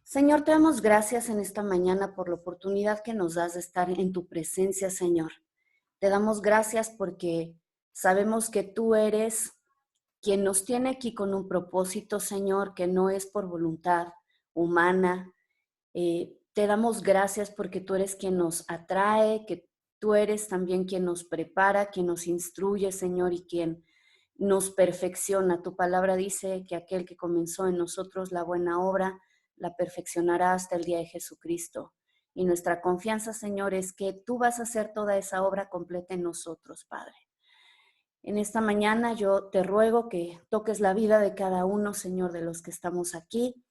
Señor, te damos gracias en esta mañana por la oportunidad que nos das de estar en tu presencia, Señor. Te damos gracias porque sabemos que tú eres quien nos tiene aquí con un propósito, Señor, que no es por voluntad humana. Te damos gracias porque tú eres quien nos atrae, que tú eres también quien nos prepara, quien nos instruye, Señor, y quien nos perfecciona. Tu palabra dice que aquel que comenzó en nosotros la buena obra, la perfeccionará hasta el día de Jesucristo. Y nuestra confianza, Señor, es que tú vas a hacer toda esa obra completa en nosotros, Padre. En esta mañana yo te ruego que toques la vida de cada uno, Señor, de los que estamos aquí,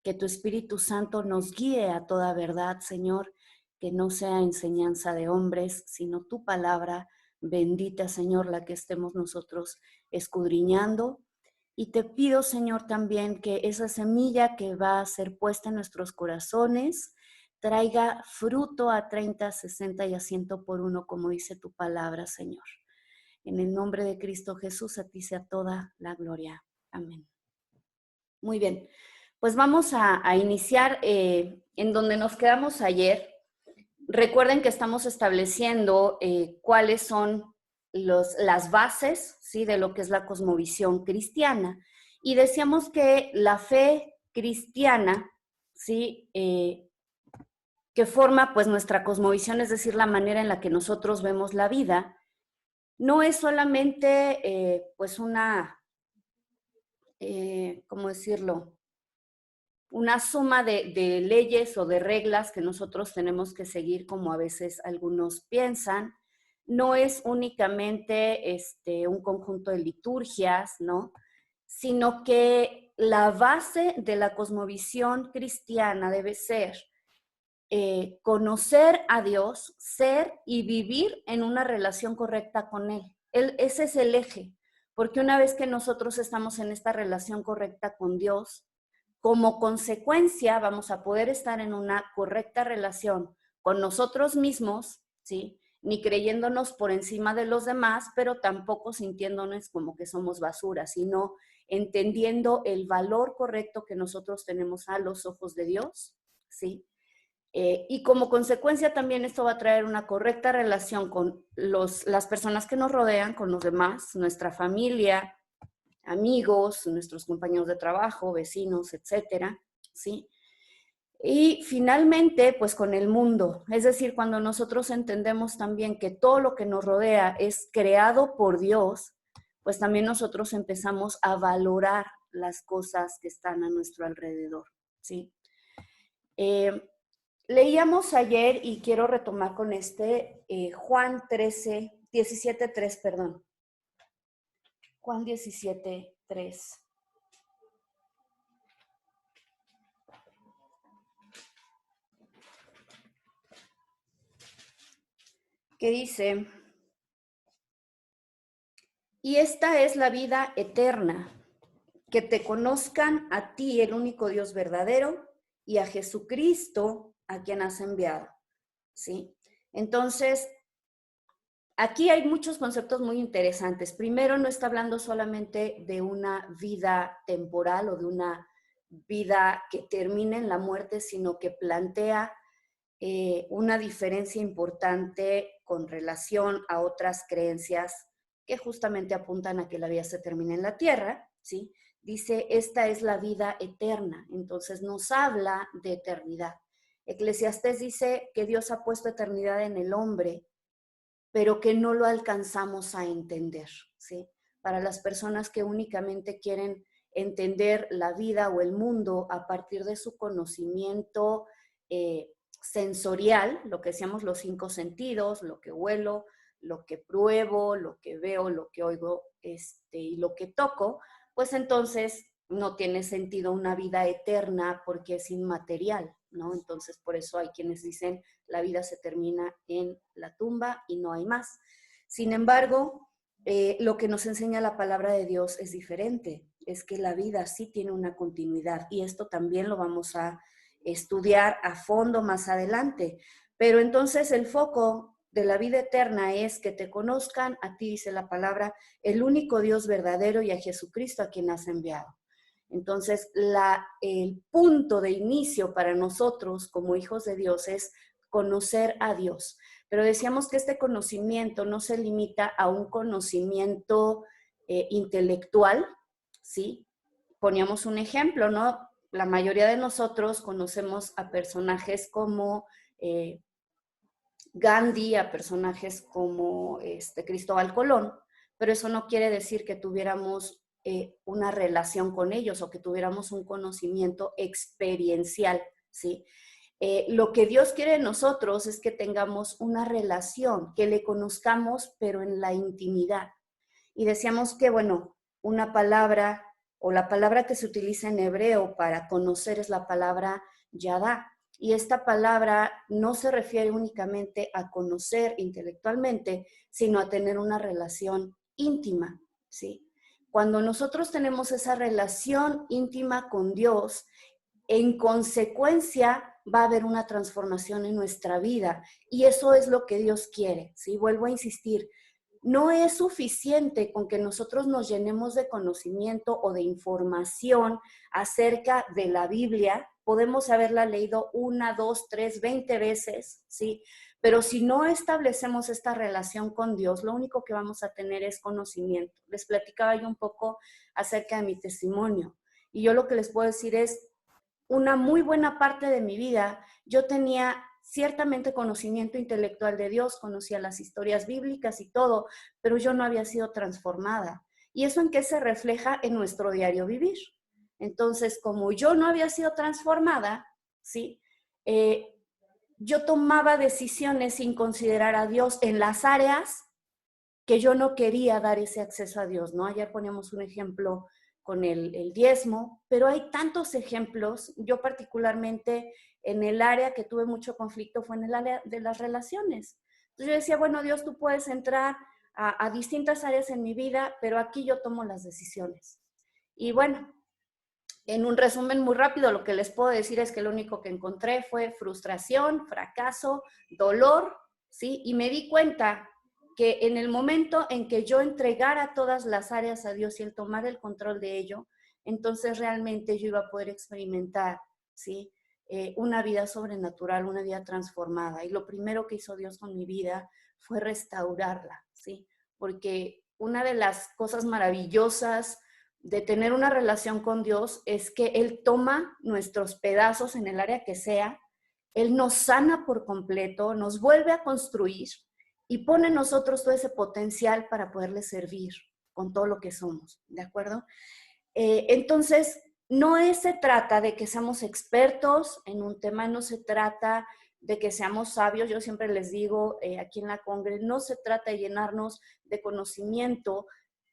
que tu Espíritu Santo nos guíe a toda verdad, Señor, que no sea enseñanza de hombres, sino tu palabra bendita, Señor, la que estemos nosotros escudriñando. Y te pido, Señor, también que esa semilla que va a ser puesta en nuestros corazones traiga fruto a 30, 60 y a 100 por uno, como dice tu palabra, Señor. En el nombre de Cristo Jesús, a ti sea toda la gloria. Amén. Muy bien, pues vamos a iniciar en donde nos quedamos ayer. Recuerden que estamos estableciendo cuáles son las bases, ¿sí?, de lo que es la cosmovisión cristiana. Y decíamos que la fe cristiana, ¿sí?, que forma pues nuestra cosmovisión, es decir, la manera en la que nosotros vemos la vida, no es solamente pues ¿cómo decirlo? Una suma de leyes o de reglas que nosotros tenemos que seguir, como a veces algunos piensan. No es únicamente un conjunto de liturgias, ¿no? Sino que la base de la cosmovisión cristiana debe ser conocer a Dios, ser y vivir en una relación correcta con Él. Ese es el eje, porque una vez que nosotros estamos en esta relación correcta con Dios, como consecuencia vamos a poder estar en una correcta relación con nosotros mismos, ¿sí? Ni creyéndonos por encima de los demás, pero tampoco sintiéndonos como que somos basura, sino entendiendo el valor correcto que nosotros tenemos a los ojos de Dios, ¿sí? Y como consecuencia también esto va a traer una correcta relación con las personas que nos rodean, con los demás, nuestra familia, amigos, nuestros compañeros de trabajo, vecinos, etcétera, ¿sí? Y finalmente, pues con el mundo, es decir, cuando nosotros entendemos también que todo lo que nos rodea es creado por Dios, pues también nosotros empezamos a valorar las cosas que están a nuestro alrededor, ¿sí? Leíamos ayer y quiero retomar con Juan 13, 17:3, perdón. Juan 17:3. Que dice, y esta es la vida eterna, que te conozcan a ti, el único Dios verdadero, y a Jesucristo, a quien has enviado, ¿sí? Entonces, aquí hay muchos conceptos muy interesantes. Primero, no está hablando solamente de una vida temporal o de una vida que termina en la muerte, sino que plantea una diferencia importante con relación a otras creencias que justamente apuntan a que la vida se termina en la tierra, ¿sí? Dice, esta es la vida eterna, entonces nos habla de eternidad. Eclesiastés dice que Dios ha puesto eternidad en el hombre, pero que no lo alcanzamos a entender, ¿sí? Para las personas que únicamente quieren entender la vida o el mundo a partir de su conocimiento sensorial, lo que decíamos los 5 sentidos, lo que huelo, lo que pruebo, lo que veo, lo que oigo y lo que toco, pues entonces no tiene sentido una vida eterna porque es inmaterial, ¿no? Entonces por eso hay quienes dicen la vida se termina en la tumba y no hay más. Sin embargo, lo que nos enseña la palabra de Dios es diferente, es que la vida sí tiene una continuidad y esto también lo vamos a estudiar a fondo más adelante. Pero entonces el foco de la vida eterna es que te conozcan, a ti dice la palabra, el único Dios verdadero y a Jesucristo a quien has enviado. Entonces, el punto de inicio para nosotros como hijos de Dios es conocer a Dios. Pero decíamos que este conocimiento no se limita a un conocimiento intelectual, ¿sí? Poníamos un ejemplo, ¿no? La mayoría de nosotros conocemos a personajes como Gandhi, a personajes como Cristóbal Colón, pero eso no quiere decir que tuviéramos una relación con ellos o que tuviéramos un conocimiento experiencial, ¿sí? Lo que Dios quiere de nosotros es que tengamos una relación, que le conozcamos, pero en la intimidad. Y decíamos que, bueno, una palabra o la palabra que se utiliza en hebreo para conocer es la palabra yadá. Y esta palabra no se refiere únicamente a conocer intelectualmente, sino a tener una relación íntima, ¿sí? Cuando nosotros tenemos esa relación íntima con Dios, en consecuencia va a haber una transformación en nuestra vida y eso es lo que Dios quiere, ¿sí? Vuelvo a insistir, no es suficiente con que nosotros nos llenemos de conocimiento o de información acerca de la Biblia. Podemos haberla leído 1, 2, 3, 20 veces, ¿sí? Pero si no establecemos esta relación con Dios, lo único que vamos a tener es conocimiento. Les platicaba yo un poco acerca de mi testimonio. Y yo lo que les puedo decir es, una muy buena parte de mi vida, yo tenía ciertamente conocimiento intelectual de Dios, conocía las historias bíblicas y todo, pero yo no había sido transformada. ¿Y eso en qué se refleja? En nuestro diario vivir. Entonces, como yo no había sido transformada, ¿sí? Yo tomaba decisiones sin considerar a Dios en las áreas que yo no quería dar ese acceso a Dios, ¿no? Ayer poníamos un ejemplo con el diezmo, pero hay tantos ejemplos. Yo particularmente en el área que tuve mucho conflicto fue en el área de las relaciones. Entonces yo decía, bueno, Dios, tú puedes entrar a distintas áreas en mi vida, pero aquí yo tomo las decisiones. Y bueno, en un resumen muy rápido, lo que les puedo decir es que lo único que encontré fue frustración, fracaso, dolor, ¿sí? Y me di cuenta que en el momento en que yo entregara todas las áreas a Dios y Él tomara el control de ello, entonces realmente yo iba a poder experimentar, ¿sí? Una vida sobrenatural, una vida transformada. Y lo primero que hizo Dios con mi vida fue restaurarla, ¿sí? Porque una de las cosas maravillosas de tener una relación con Dios es que Él toma nuestros pedazos en el área que sea, Él nos sana por completo, nos vuelve a construir y pone en nosotros todo ese potencial para poderle servir con todo lo que somos, ¿de acuerdo? Entonces, se trata de que seamos expertos en un tema, no se trata de que seamos sabios. Yo siempre les digo aquí en la Congre, no se trata de llenarnos de conocimiento,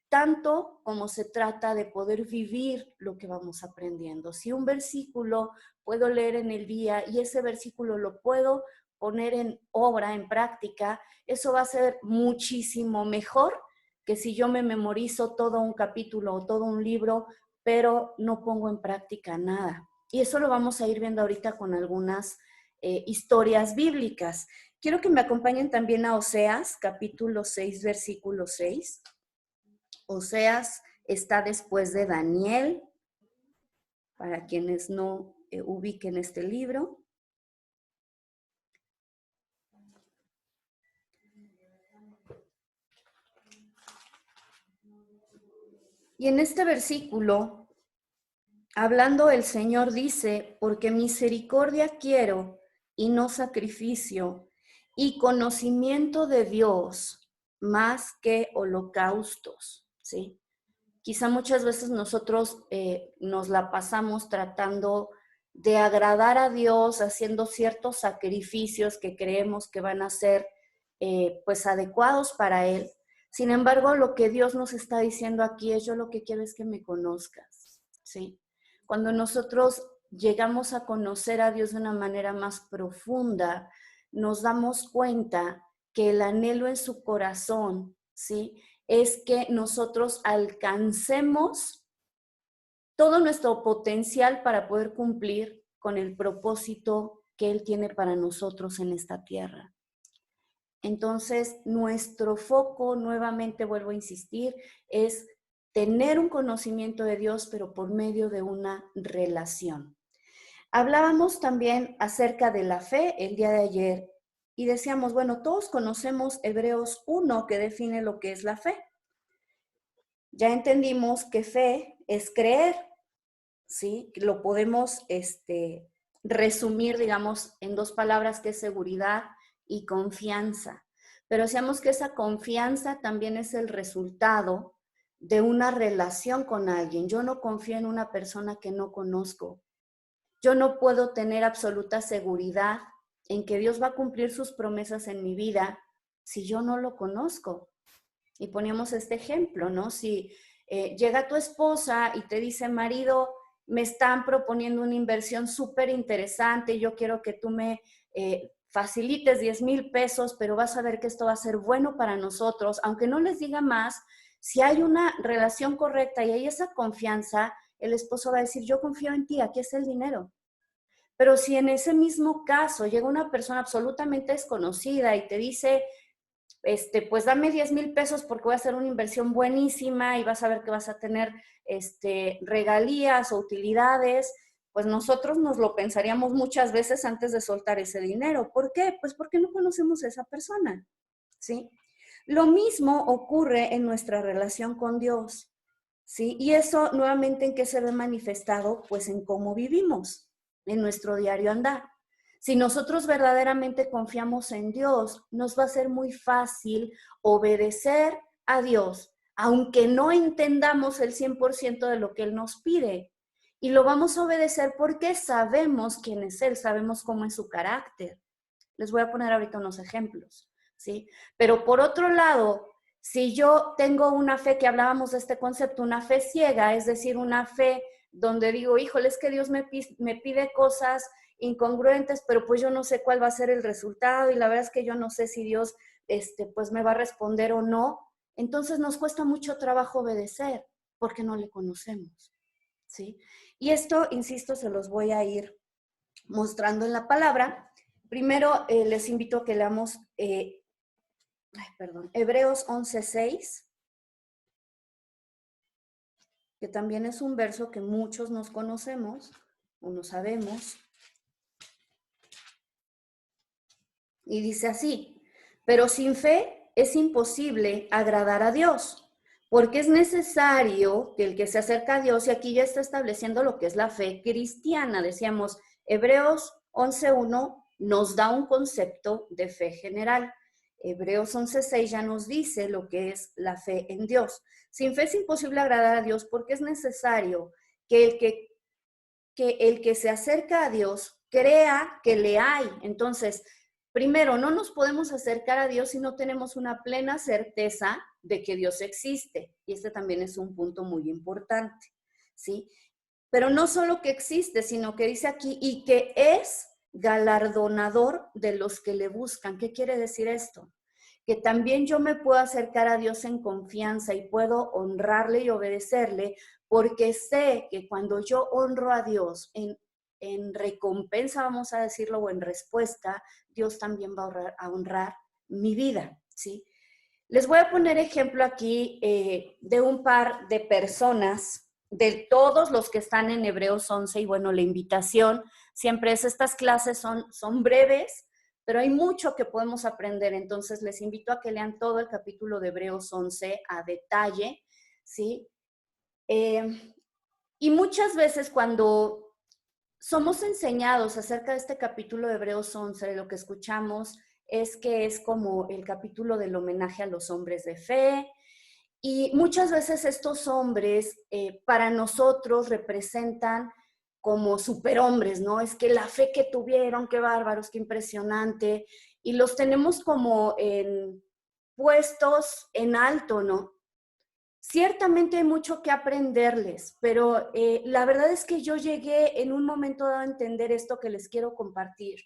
tanto como se trata de poder vivir lo que vamos aprendiendo. Si un versículo puedo leer en el día y ese versículo lo puedo poner en obra, en práctica, eso va a ser muchísimo mejor que si yo me memorizo todo un capítulo o todo un libro, pero no pongo en práctica nada. Y eso lo vamos a ir viendo ahorita con algunas historias bíblicas. Quiero que me acompañen también a Oseas, capítulo 6, versículo 6. Oseas está después de Daniel, para quienes no ubiquen este libro. Y en este versículo, hablando el Señor dice, porque misericordia quiero y no sacrificio, y conocimiento de Dios más que holocaustos, ¿sí? Quizá muchas veces nosotros nos la pasamos tratando de agradar a Dios, haciendo ciertos sacrificios que creemos que van a ser pues adecuados para Él. Sin embargo, lo que Dios nos está diciendo aquí es: yo lo que quiero es que me conozcas, ¿sí? Cuando nosotros llegamos a conocer a Dios de una manera más profunda, nos damos cuenta que el anhelo en su corazón, ¿sí?, es que nosotros alcancemos todo nuestro potencial para poder cumplir con el propósito que Él tiene para nosotros en esta tierra. Entonces, nuestro foco, nuevamente vuelvo a insistir, es tener un conocimiento de Dios, pero por medio de una relación. Hablábamos también acerca de la fe el día de ayer y decíamos, bueno, todos conocemos Hebreos 1 que define lo que es la fe. Ya entendimos que fe es creer, ¿sí? Lo podemos resumir, digamos, en dos palabras que es seguridad y confianza. Pero decíamos que esa confianza también es el resultado de una relación con alguien. Yo no confío en una persona que no conozco. Yo no puedo tener absoluta seguridad en que Dios va a cumplir sus promesas en mi vida si yo no lo conozco. Y poníamos este ejemplo, ¿no? Si llega tu esposa y te dice, marido, me están proponiendo una inversión súper interesante, yo quiero que tú me facilites 10,000 pesos, pero vas a ver que esto va a ser bueno para nosotros, aunque no les diga más, si hay una relación correcta y hay esa confianza, el esposo va a decir, yo confío en ti, aquí es el dinero. Pero si en ese mismo caso llega una persona absolutamente desconocida y te dice, pues dame 10,000 pesos porque voy a hacer una inversión buenísima y vas a ver que vas a tener regalías o utilidades, pues nosotros nos lo pensaríamos muchas veces antes de soltar ese dinero. ¿Por qué? Pues porque no conocemos a esa persona, ¿sí? Lo mismo ocurre en nuestra relación con Dios, ¿sí? Y eso nuevamente ¿en qué se ve manifestado? Pues en cómo vivimos, en nuestro diario andar. Si nosotros verdaderamente confiamos en Dios, nos va a ser muy fácil obedecer a Dios, aunque no entendamos el 100% de lo que Él nos pide. Y lo vamos a obedecer porque sabemos quién es Él, sabemos cómo es su carácter. Les voy a poner ahorita unos ejemplos, ¿sí? Pero por otro lado, si yo tengo una fe, que hablábamos de este concepto, una fe ciega, es decir, una fe donde digo, híjole, es que Dios me pide cosas incongruentes, pero pues yo no sé cuál va a ser el resultado y la verdad es que yo no sé si Dios pues me va a responder o no. Entonces nos cuesta mucho trabajo obedecer porque no le conocemos, ¿sí? Y esto, insisto, se los voy a ir mostrando en la palabra. Primero les invito a que leamos Hebreos 11:6, que también es un verso que muchos nos conocemos o no sabemos. Y dice así, pero sin fe es imposible agradar a Dios, porque es necesario que el que se acerca a Dios, y aquí ya está estableciendo lo que es la fe cristiana, decíamos, Hebreos 11:1 nos da un concepto de fe general. Hebreos 11:6 ya nos dice lo que es la fe en Dios. Sin fe es imposible agradar a Dios porque es necesario que el que se acerca a Dios crea que le hay. Entonces, primero, no nos podemos acercar a Dios si no tenemos una plena certeza de que Dios existe. Y este también es un punto muy importante, ¿sí? Pero no solo que existe, sino que dice aquí, y que es galardonador de los que le buscan. ¿Qué quiere decir esto? Que también yo me puedo acercar a Dios en confianza y puedo honrarle y obedecerle, porque sé que cuando yo honro a Dios en recompensa, vamos a decirlo, o en respuesta, Dios también va a honrar mi vida, ¿sí? Les voy a poner ejemplo aquí de un par de personas, de todos los que están en Hebreos 11, y bueno, la invitación siempre es, estas clases son breves, pero hay mucho que podemos aprender, entonces les invito a que lean todo el capítulo de Hebreos 11 a detalle, ¿sí? Y muchas veces cuando somos enseñados acerca de este capítulo de Hebreos 11, lo que escuchamos es que es como el capítulo del homenaje a los hombres de fe, y muchas veces estos hombres para nosotros representan como superhombres, ¿no? Es que la fe que tuvieron, qué bárbaros, qué impresionante, y los tenemos como en puestos en alto, ¿no? Ciertamente hay mucho que aprenderles, pero la verdad es que yo llegué en un momento dado a entender esto que les quiero compartir.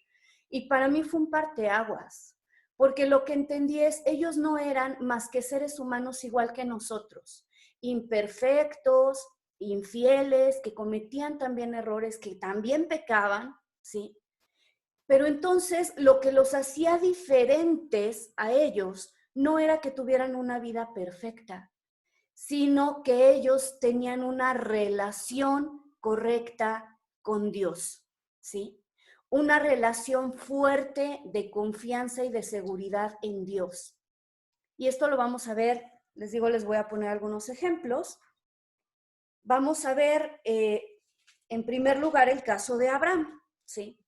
Y para mí fue un parteaguas, porque lo que entendí es, ellos no eran más que seres humanos igual que nosotros, imperfectos, infieles, que cometían también errores, que también pecaban, ¿sí? Pero entonces lo que los hacía diferentes a ellos no era que tuvieran una vida perfecta, sino que ellos tenían una relación correcta con Dios, ¿sí? Una relación fuerte de confianza y de seguridad en Dios. Y esto lo vamos a ver, les digo, les voy a poner algunos ejemplos. Vamos a ver, en primer lugar, el caso de Abraham, ¿sí?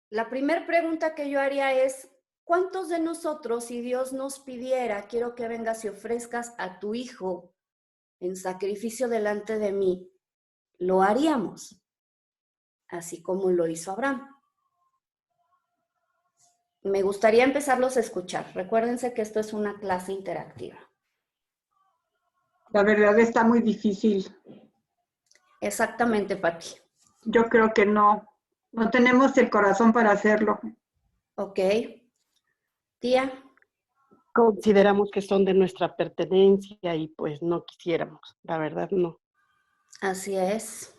La primera pregunta que yo haría es, ¿cuántos de nosotros, si Dios nos pidiera, quiero que vengas y ofrezcas a tu hijo en sacrificio delante de mí, lo haríamos? Así como lo hizo Abraham. Me gustaría empezarlos a escuchar. Recuérdense que esto es una clase interactiva. La verdad está muy difícil. Exactamente, Pati. Yo creo que no tenemos el corazón para hacerlo. Ok. Tía. Consideramos que son de nuestra pertenencia y pues no quisiéramos, la verdad no. Así es.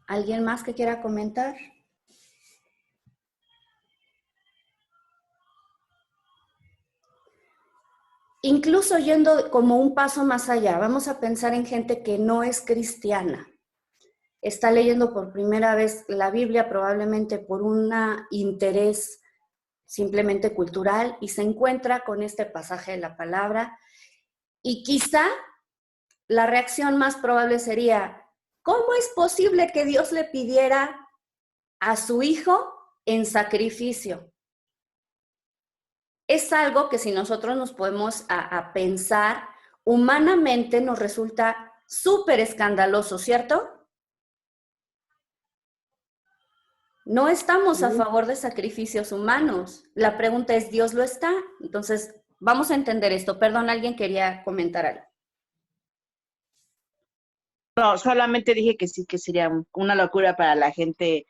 ¿Alguien más que quiera comentar? Incluso yendo como un paso más allá, vamos a pensar en gente que no es cristiana. Está leyendo por primera vez la Biblia probablemente por un interés simplemente cultural y se encuentra con este pasaje de la palabra y quizá la reacción más probable sería, ¿cómo es posible que Dios le pidiera a su hijo en sacrificio? Es algo que si nosotros nos podemos a pensar, humanamente nos resulta súper escandaloso, ¿cierto? No estamos a favor de sacrificios humanos. La pregunta es, ¿Dios lo está? Entonces, vamos a entender esto. Perdón, alguien quería comentar algo. No, solamente dije que sí, que sería una locura para la gente.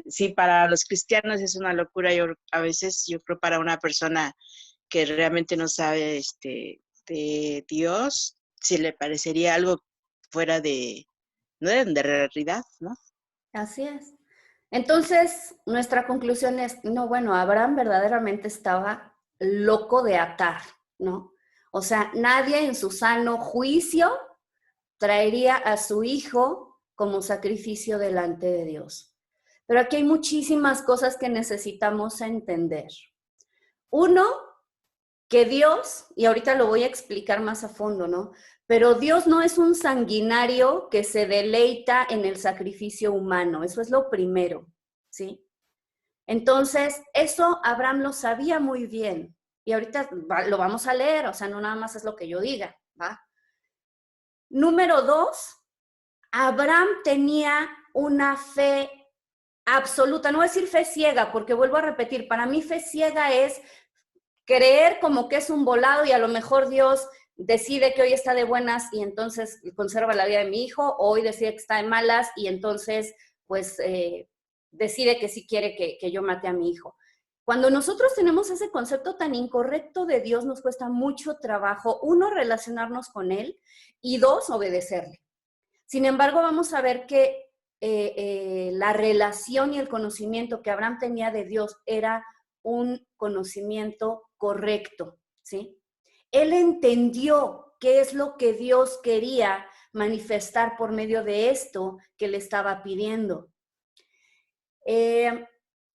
Sí, para los cristianos es una locura. A veces, yo creo, para una persona que realmente no sabe de Dios, sí le parecería algo fuera no de realidad, ¿no? Así es. Entonces, nuestra conclusión es, no, bueno, Abraham verdaderamente estaba loco de atar, ¿no? O sea, nadie en su sano juicio traería a su hijo como sacrificio delante de Dios. Pero aquí hay muchísimas cosas que necesitamos entender. Uno, que Dios, y ahorita lo voy a explicar más a fondo, ¿no? Pero Dios no es un sanguinario que se deleita en el sacrificio humano, eso es lo primero, ¿sí? Entonces, eso Abraham lo sabía muy bien, y ahorita lo vamos a leer, o sea, no nada más es lo que yo diga, ¿va? Número 2, Abraham tenía una fe absoluta, no voy a decir fe ciega, porque vuelvo a repetir, para mí fe ciega es creer como que es un volado y a lo mejor Dios decide que hoy está de buenas y entonces conserva la vida de mi hijo, o hoy decide que está de malas y entonces pues decide que sí quiere que yo mate a mi hijo. Cuando nosotros tenemos ese concepto tan incorrecto de Dios, nos cuesta mucho trabajo, uno, relacionarnos con Él y dos, obedecerle. Sin embargo, vamos a ver que la relación y el conocimiento que Abraham tenía de Dios era un conocimiento correcto, ¿sí? Él entendió qué es lo que Dios quería manifestar por medio de esto que le estaba pidiendo.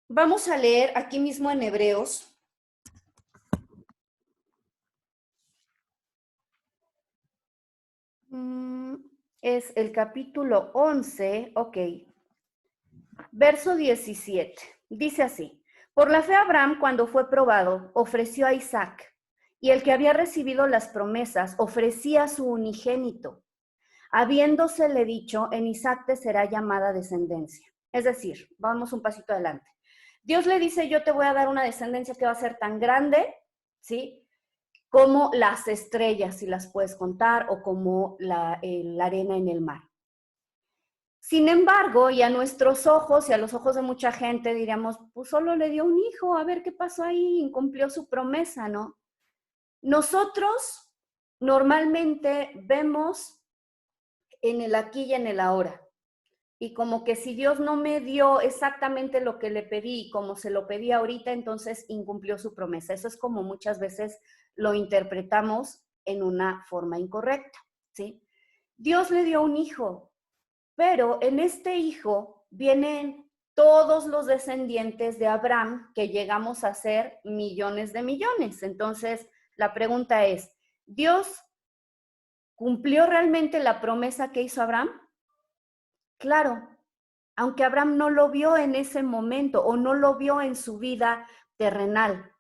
Vamos a leer aquí mismo en Hebreos. Es el capítulo 11, ok. Verso 17. Dice así: por la fe Abraham, cuando fue probado, ofreció a Isaac, y el que había recibido las promesas ofrecía a su unigénito, habiéndosele dicho, en Isaac te será llamada descendencia. Es decir, vamos un pasito adelante. Dios le dice, yo te voy a dar una descendencia que va a ser tan grande, ¿sí?, como las estrellas, si las puedes contar, o como la arena en el mar. Sin embargo, y a nuestros ojos y a los ojos de mucha gente diríamos, pues solo le dio un hijo, a ver qué pasó ahí, incumplió su promesa, ¿no? Nosotros normalmente vemos en el aquí y en el ahora. Y como que si Dios no me dio exactamente lo que le pedí, como se lo pedí ahorita, entonces incumplió su promesa. Eso es como muchas veces lo interpretamos en una forma incorrecta, ¿sí? Dios le dio un hijo, pero en este hijo vienen todos los descendientes de Abraham, que llegamos a ser millones de millones. Entonces, la pregunta es, ¿Dios cumplió realmente la promesa que hizo Abraham? Claro, aunque Abraham no lo vio en ese momento o no lo vio en su vida terrenal.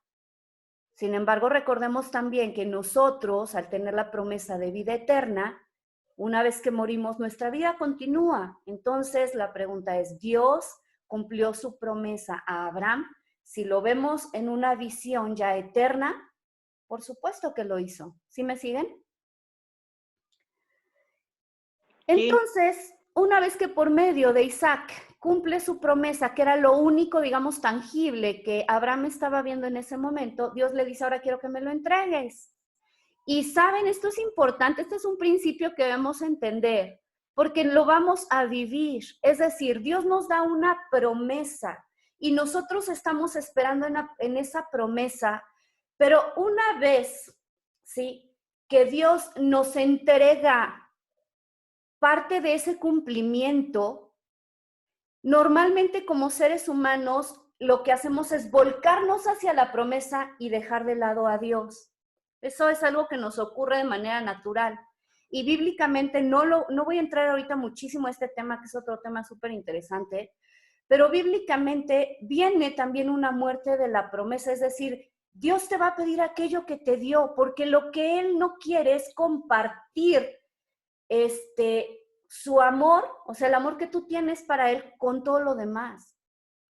Sin embargo, recordemos también que nosotros, al tener la promesa de vida eterna, una vez que morimos, nuestra vida continúa. Entonces, la pregunta es, ¿Dios cumplió su promesa a Abraham? Si lo vemos en una visión ya eterna, por supuesto que lo hizo. ¿Sí me siguen? Entonces, una vez que por medio de Isaac cumple su promesa, que era lo único, digamos, tangible que Abraham estaba viendo en ese momento, Dios le dice, ahora quiero que me lo entregues. Y saben, esto es importante, este es un principio que debemos entender, porque lo vamos a vivir. Es decir, Dios nos da una promesa y nosotros estamos esperando en esa promesa, pero una vez, ¿sí?, que Dios nos entrega parte de ese cumplimiento, normalmente como seres humanos lo que hacemos es volcarnos hacia la promesa y dejar de lado a Dios. Eso es algo que nos ocurre de manera natural. Y bíblicamente no voy a entrar ahorita muchísimo a este tema, que es otro tema súper interesante, pero bíblicamente viene también una muerte de la promesa, es decir, Dios te va a pedir aquello que te dio, porque lo que Él no quiere es compartir su amor, o sea, el amor que tú tienes para Él con todo lo demás.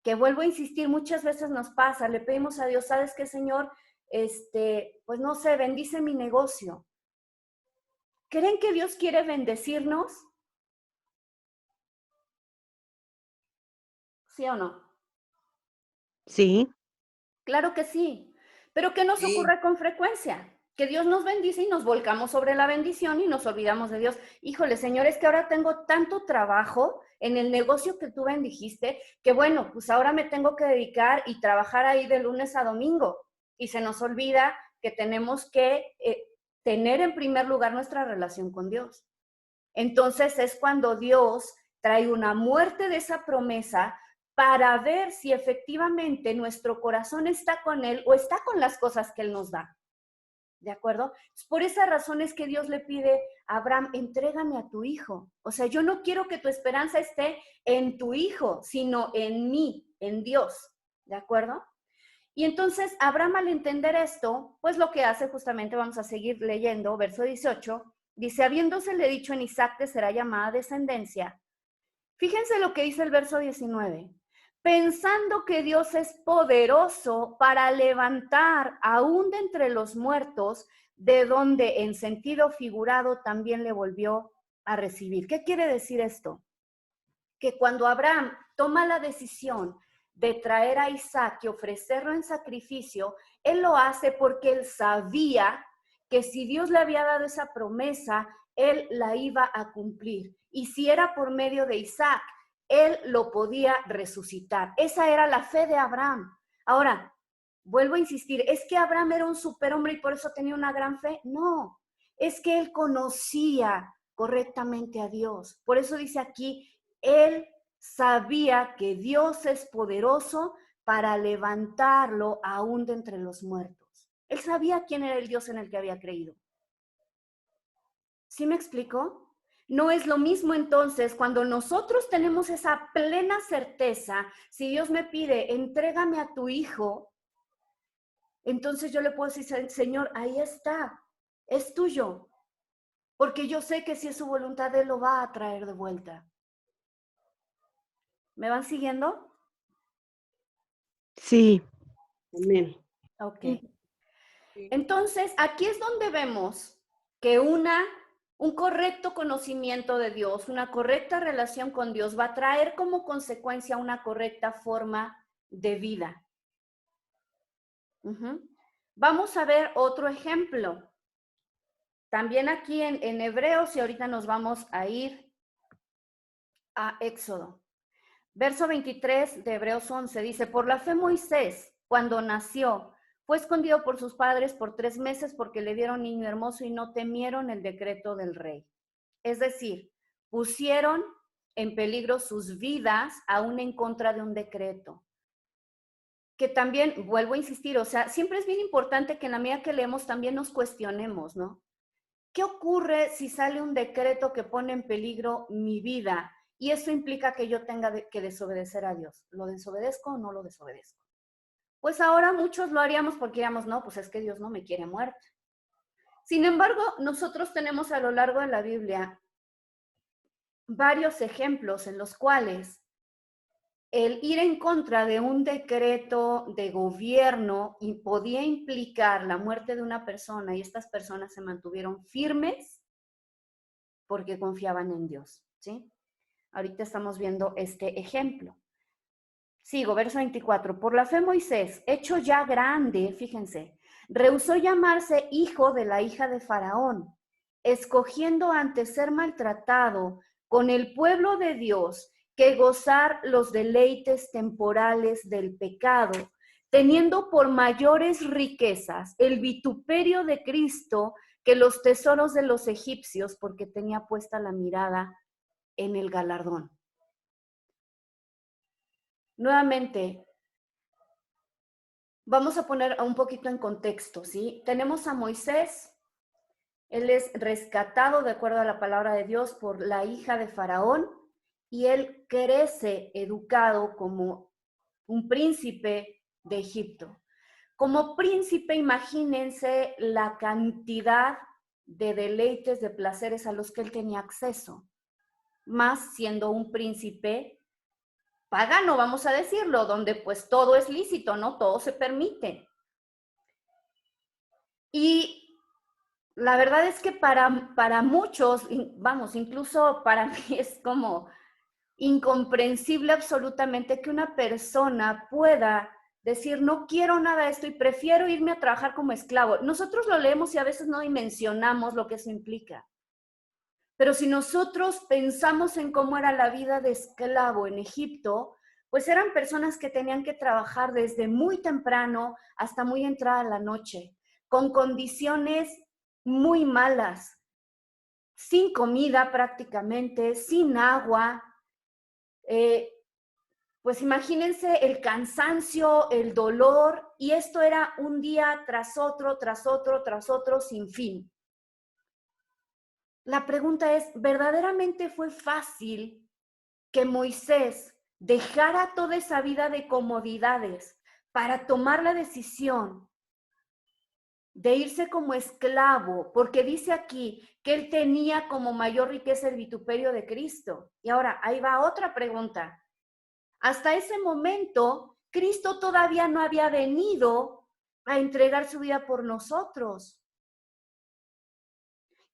Que vuelvo a insistir, muchas veces nos pasa, le pedimos a Dios, ¿sabes qué, Señor? Pues no sé, bendice mi negocio. ¿Creen que Dios quiere bendecirnos? ¿Sí o no? Sí. Claro que sí. Pero ¿qué nos ocurre con frecuencia? Que Dios nos bendice y nos volcamos sobre la bendición y nos olvidamos de Dios. Híjole, Señor, es que ahora tengo tanto trabajo en el negocio que tú bendijiste, que bueno, pues ahora me tengo que dedicar y trabajar ahí de lunes a domingo. Y se nos olvida que tenemos que tener en primer lugar nuestra relación con Dios. Entonces es cuando Dios trae una muerte de esa promesa para ver si efectivamente nuestro corazón está con Él o está con las cosas que Él nos da. ¿De acuerdo? Por esa razón es que Dios le pide a Abraham, entrégame a tu hijo. O sea, yo no quiero que tu esperanza esté en tu hijo, sino en mí, en Dios. ¿De acuerdo? Y entonces Abraham, al entender esto, pues lo que hace justamente, vamos a seguir leyendo, verso 18, dice, habiéndosele dicho en Isaac te será llamada descendencia. Fíjense lo que dice el verso 19. Pensando que Dios es poderoso para levantar aún de entre los muertos, de donde en sentido figurado también le volvió a recibir. ¿Qué quiere decir esto? Que cuando Abraham toma la decisión de traer a Isaac y ofrecerlo en sacrificio, él lo hace porque él sabía que si Dios le había dado esa promesa, él la iba a cumplir. Y si era por medio de Isaac, él lo podía resucitar. Esa era la fe de Abraham. Ahora, vuelvo a insistir, ¿es que Abraham era un superhombre y por eso tenía una gran fe? No, es que él conocía correctamente a Dios. Por eso dice aquí, él sabía que Dios es poderoso para levantarlo aún de entre los muertos. Él sabía quién era el Dios en el que había creído. ¿Sí me explico? No es lo mismo entonces cuando nosotros tenemos esa plena certeza, si Dios me pide, entrégame a tu hijo, entonces yo le puedo decir, Señor, ahí está, es tuyo, porque yo sé que si es su voluntad, Él lo va a traer de vuelta. ¿Me van siguiendo? Sí. Amén. Ok. Entonces, aquí es donde vemos que un correcto conocimiento de Dios, una correcta relación con Dios va a traer como consecuencia una correcta forma de vida. Vamos a ver otro ejemplo. También aquí en Hebreos, y ahorita nos vamos a ir a Éxodo. Verso 23 de Hebreos 11 dice, por la fe Moisés, cuando nació, Fue escondido por sus padres por 3 meses porque le dieron niño hermoso y no temieron el decreto del rey. Es decir, pusieron en peligro sus vidas aún en contra de un decreto. Que también, vuelvo a insistir, o sea, siempre es bien importante que en la medida que leemos también nos cuestionemos, ¿no? ¿Qué ocurre si sale un decreto que pone en peligro mi vida? Y eso implica que yo tenga que desobedecer a Dios. ¿Lo desobedezco o no lo desobedezco? Pues ahora muchos lo haríamos porque diríamos, no, pues es que Dios no me quiere muerta. Sin embargo, nosotros tenemos a lo largo de la Biblia varios ejemplos en los cuales el ir en contra de un decreto de gobierno podía implicar la muerte de una persona y estas personas se mantuvieron firmes porque confiaban en Dios, ¿sí? Ahorita estamos viendo este ejemplo. Sigo, verso 24. Por la fe Moisés, hecho ya grande, fíjense, rehusó llamarse hijo de la hija de Faraón, escogiendo antes ser maltratado con el pueblo de Dios que gozar los deleites temporales del pecado, teniendo por mayores riquezas el vituperio de Cristo que los tesoros de los egipcios, porque tenía puesta la mirada en el galardón. Nuevamente, vamos a poner un poquito en contexto, ¿sí? Tenemos a Moisés, él es rescatado de acuerdo a la palabra de Dios por la hija de Faraón y él crece educado como un príncipe de Egipto. Como príncipe, imagínense la cantidad de deleites, de placeres a los que él tenía acceso, más siendo un príncipe pagano, vamos a decirlo, donde pues todo es lícito, ¿no? Todo se permite. Y la verdad es que para muchos, vamos, incluso para mí es como incomprensible absolutamente que una persona pueda decir, no quiero nada de esto y prefiero irme a trabajar como esclavo. Nosotros lo leemos y a veces no dimensionamos lo que eso implica. Pero si nosotros pensamos en cómo era la vida de esclavo en Egipto, pues eran personas que tenían que trabajar desde muy temprano hasta muy entrada la noche, con condiciones muy malas, sin comida prácticamente, sin agua. Pues imagínense el cansancio, el dolor, y esto era un día tras otro, tras otro, tras otro, sin fin. La pregunta es, ¿verdaderamente fue fácil que Moisés dejara toda esa vida de comodidades para tomar la decisión de irse como esclavo? Porque dice aquí que él tenía como mayor riqueza el vituperio de Cristo. Y ahora, ahí va otra pregunta. Hasta ese momento, Cristo todavía no había venido a entregar su vida por nosotros.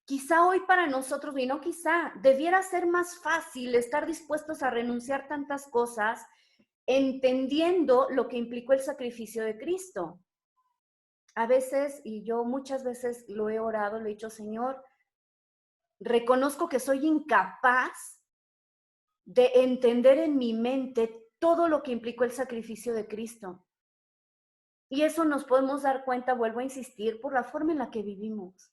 Quizá hoy para nosotros, y no quizá, debiera ser más fácil estar dispuestos a renunciar tantas cosas, entendiendo lo que implicó el sacrificio de Cristo. A veces, y yo muchas veces lo he orado, le he dicho, Señor, reconozco que soy incapaz de entender en mi mente todo lo que implicó el sacrificio de Cristo. Y eso nos podemos dar cuenta, vuelvo a insistir, por la forma en la que vivimos.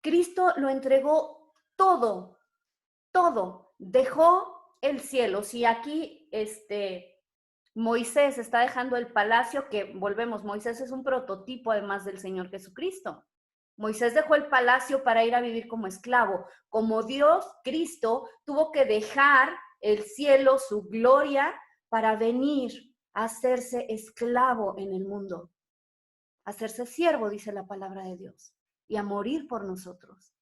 Cristo lo entregó todo, todo. Dejó el cielo. Si aquí Moisés está dejando el palacio, que volvemos, Moisés es un prototipo además del Señor Jesucristo. Moisés dejó el palacio para ir a vivir como esclavo. Como Dios, Cristo tuvo que dejar el cielo, su gloria, para venir a hacerse esclavo en el mundo, a hacerse siervo, dice la palabra de Dios, y a morir por nosotros.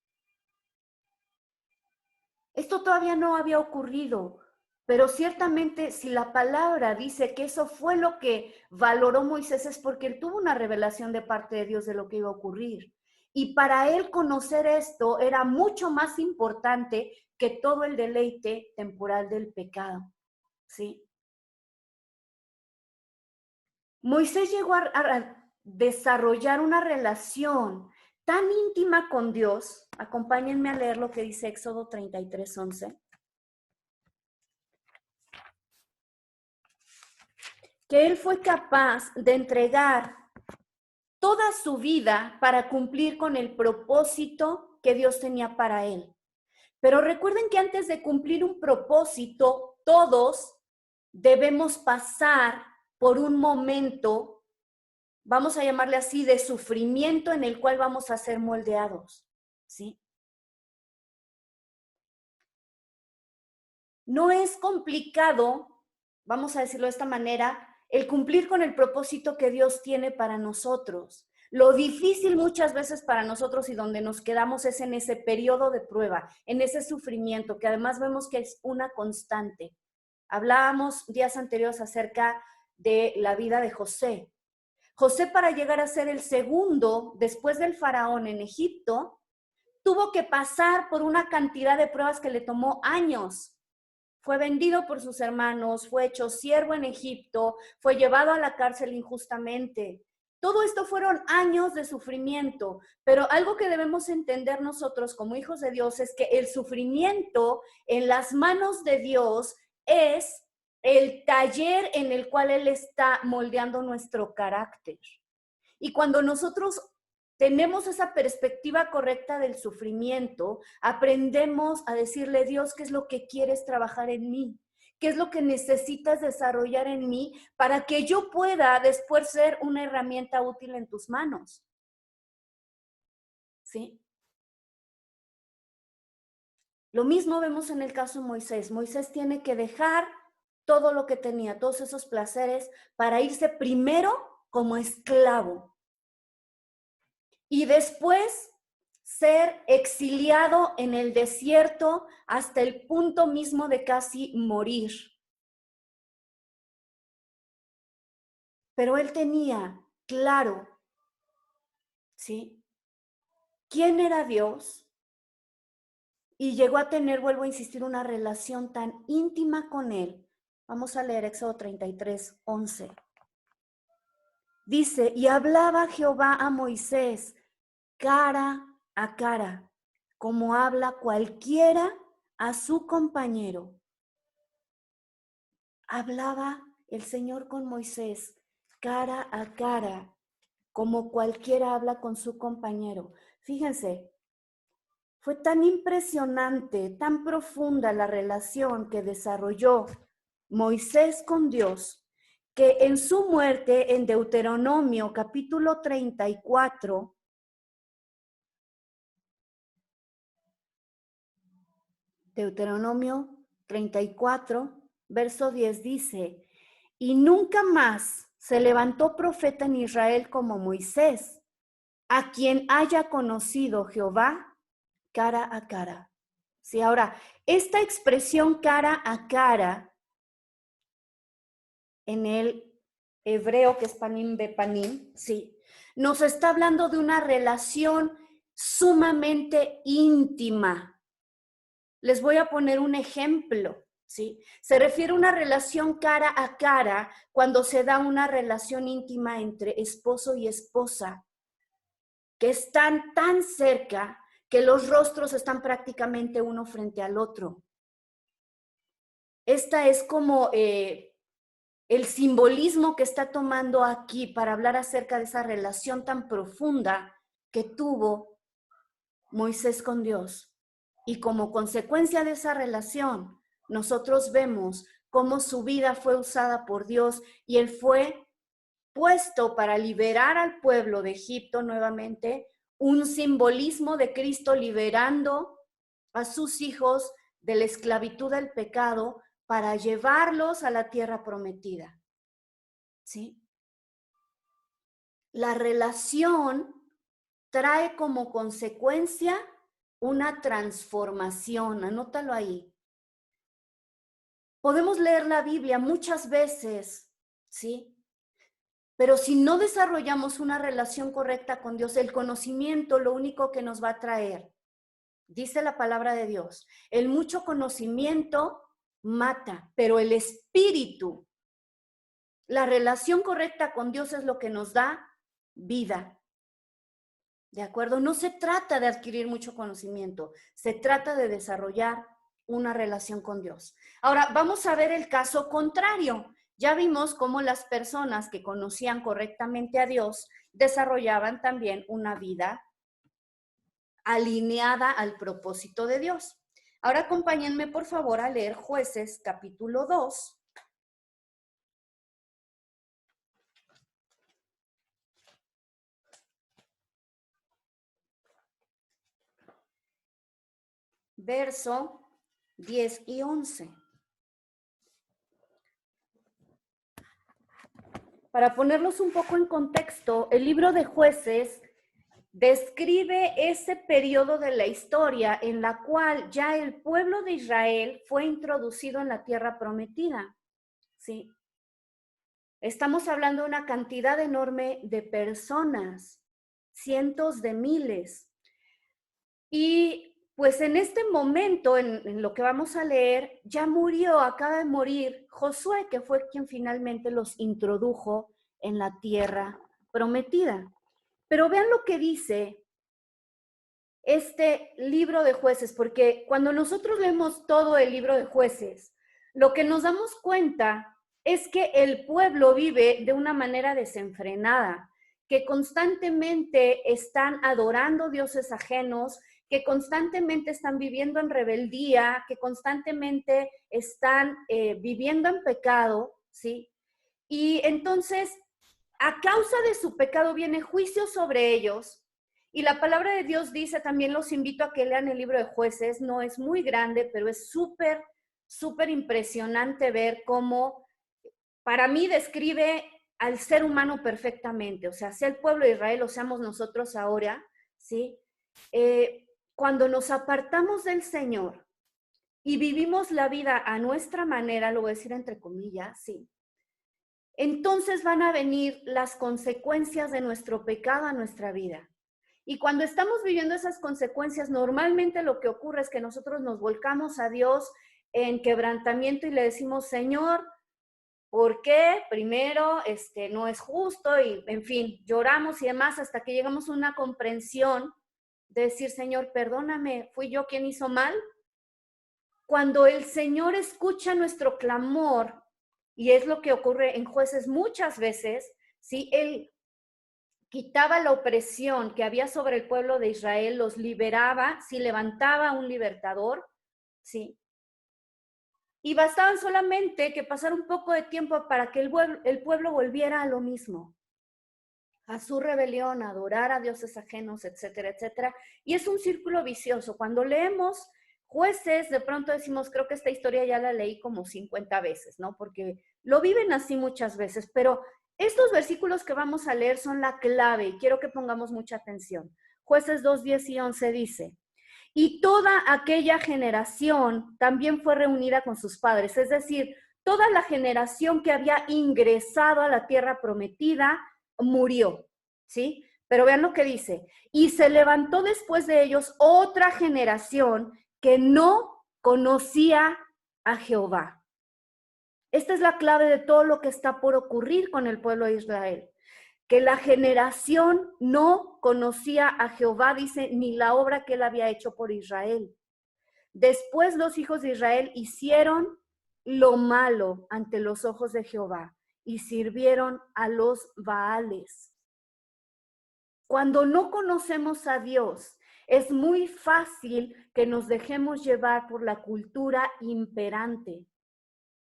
Esto todavía no había ocurrido, pero ciertamente si la palabra dice que eso fue lo que valoró Moisés es porque él tuvo una revelación de parte de Dios de lo que iba a ocurrir. Y para él conocer esto era mucho más importante que todo el deleite temporal del pecado, ¿sí? Moisés llegó a desarrollar una relación tan íntima con Dios. Acompáñenme a leer lo que dice Éxodo 33:11. que él fue capaz de entregar toda su vida para cumplir con el propósito que Dios tenía para él. Pero recuerden que antes de cumplir un propósito, todos debemos pasar por un momento, vamos a llamarle así, de sufrimiento en el cual vamos a ser moldeados, ¿sí? No es complicado, vamos a decirlo de esta manera, el cumplir con el propósito que Dios tiene para nosotros. Lo difícil muchas veces para nosotros y donde nos quedamos es en ese periodo de prueba, en ese sufrimiento, que además vemos que es una constante. Hablábamos días anteriores acerca de la vida de José. José, para llegar a ser el segundo después del faraón en Egipto, tuvo que pasar por una cantidad de pruebas que le tomó años. Fue vendido por sus hermanos, fue hecho siervo en Egipto, fue llevado a la cárcel injustamente. Todo esto fueron años de sufrimiento, pero algo que debemos entender nosotros como hijos de Dios es que el sufrimiento en las manos de Dios es el taller en el cual Él está moldeando nuestro carácter. Y cuando nosotros tenemos esa perspectiva correcta del sufrimiento, aprendemos a decirle, Dios, ¿qué es lo que quieres trabajar en mí? ¿Qué es lo que necesitas desarrollar en mí para que yo pueda después ser una herramienta útil en tus manos? ¿Sí? Lo mismo vemos en el caso de Moisés. Moisés tiene que dejar todo lo que tenía, todos esos placeres, para irse primero como esclavo. Y después ser exiliado en el desierto hasta el punto mismo de casi morir. Pero él tenía claro, ¿sí?, quién era Dios y llegó a tener, vuelvo a insistir, una relación tan íntima con él. Vamos a leer Éxodo 33, 11. Dice, y hablaba Jehová a Moisés cara a cara, como habla cualquiera a su compañero. Hablaba el Señor con Moisés cara a cara, como cualquiera habla con su compañero. Fíjense, fue tan impresionante, tan profunda la relación que desarrolló Moisés con Dios, que en su muerte, en Deuteronomio capítulo 34, Deuteronomio 34, verso 10 dice, y nunca más se levantó profeta en Israel como Moisés, a quien haya conocido Jehová cara a cara. Sí, ahora, esta expresión cara a cara en el hebreo, que es panim bepanim, sí, nos está hablando de una relación sumamente íntima. Les voy a poner un ejemplo, ¿sí? Se refiere a una relación cara a cara cuando se da una relación íntima entre esposo y esposa, que están tan cerca que los rostros están prácticamente uno frente al otro. Esta es como el simbolismo que está tomando aquí para hablar acerca de esa relación tan profunda que tuvo Moisés con Dios. Y como consecuencia de esa relación, nosotros vemos cómo su vida fue usada por Dios y él fue puesto para liberar al pueblo de Egipto nuevamente, un simbolismo de Cristo liberando a sus hijos de la esclavitud del pecado para llevarlos a la tierra prometida. ¿Sí? La relación trae como consecuencia una transformación, anótalo ahí. Podemos leer la Biblia muchas veces, ¿sí? Pero si no desarrollamos una relación correcta con Dios, el conocimiento lo único que nos va a traer, dice la palabra de Dios, el mucho conocimiento mata, pero el espíritu, la relación correcta con Dios es lo que nos da vida. ¿De acuerdo? No se trata de adquirir mucho conocimiento, se trata de desarrollar una relación con Dios. Ahora, vamos a ver el caso contrario. ya vimos cómo las personas que conocían correctamente a Dios desarrollaban también una vida alineada al propósito de Dios. Ahora acompáñenme por favor a leer Jueces capítulo 2. Verso 10 y 11. Para ponerlos un poco en contexto, el libro de Jueces describe ese periodo de la historia en la cual ya el pueblo de Israel fue introducido en la tierra prometida. ¿Sí? Estamos hablando de una cantidad enorme de personas, cientos de miles. Y pues en este momento, en lo que vamos a leer, ya murió, acaba de morir Josué, que fue quien finalmente los introdujo en la tierra prometida. Pero vean lo que dice este libro de Jueces, porque cuando nosotros leemos todo el libro de Jueces, lo que nos damos cuenta es que el pueblo vive de una manera desenfrenada, que constantemente están adorando dioses ajenos, que constantemente están viviendo en rebeldía, que constantemente están viviendo en pecado, ¿sí? Y entonces, a causa de su pecado viene juicio sobre ellos. Y la palabra de Dios dice, también los invito a que lean el libro de Jueces, no es muy grande, pero es súper, súper impresionante ver cómo, para mí, describe al ser humano perfectamente, o sea, sea el pueblo de Israel o seamos nosotros ahora, ¿sí? Cuando nos apartamos del Señor y vivimos la vida a nuestra manera, lo voy a decir entre comillas, sí, entonces van a venir las consecuencias de nuestro pecado a nuestra vida. Y cuando estamos viviendo esas consecuencias, normalmente lo que ocurre es que nosotros nos volcamos a Dios en quebrantamiento y le decimos, Señor, ¿por qué? Primero, no es justo y, en fin, lloramos y demás hasta que llegamos a una comprensión de decir, Señor, perdóname, ¿fui yo quien hizo mal? Cuando el Señor escucha nuestro clamor, y es lo que ocurre en Jueces muchas veces, ¿sí? Él quitaba la opresión que había sobre el pueblo de Israel, los liberaba, si levantaba un libertador, ¿sí? Y bastaban solamente que pasara un poco de tiempo para que el pueblo volviera a lo mismo, a su rebelión, a adorar a dioses ajenos, etcétera, etcétera. Y es un círculo vicioso. Cuando leemos Jueces, de pronto decimos, creo que esta historia ya la leí como 50 veces, ¿no? Porque lo viven así muchas veces, pero estos versículos que vamos a leer son la clave y quiero que pongamos mucha atención. Jueces 2, 10 y 11 dice, y toda aquella generación también fue reunida con sus padres, es decir, toda la generación que había ingresado a la tierra prometida murió, ¿sí? Pero vean lo que dice, y se levantó después de ellos otra generación que no conocía a Jehová. Esta es la clave de todo lo que está por ocurrir con el pueblo de Israel. Que la generación no conocía a Jehová, dice, ni la obra que él había hecho por Israel. Después los hijos de Israel hicieron lo malo ante los ojos de Jehová y sirvieron a los Baales. Cuando no conocemos a Dios, es muy fácil que nos dejemos llevar por la cultura imperante.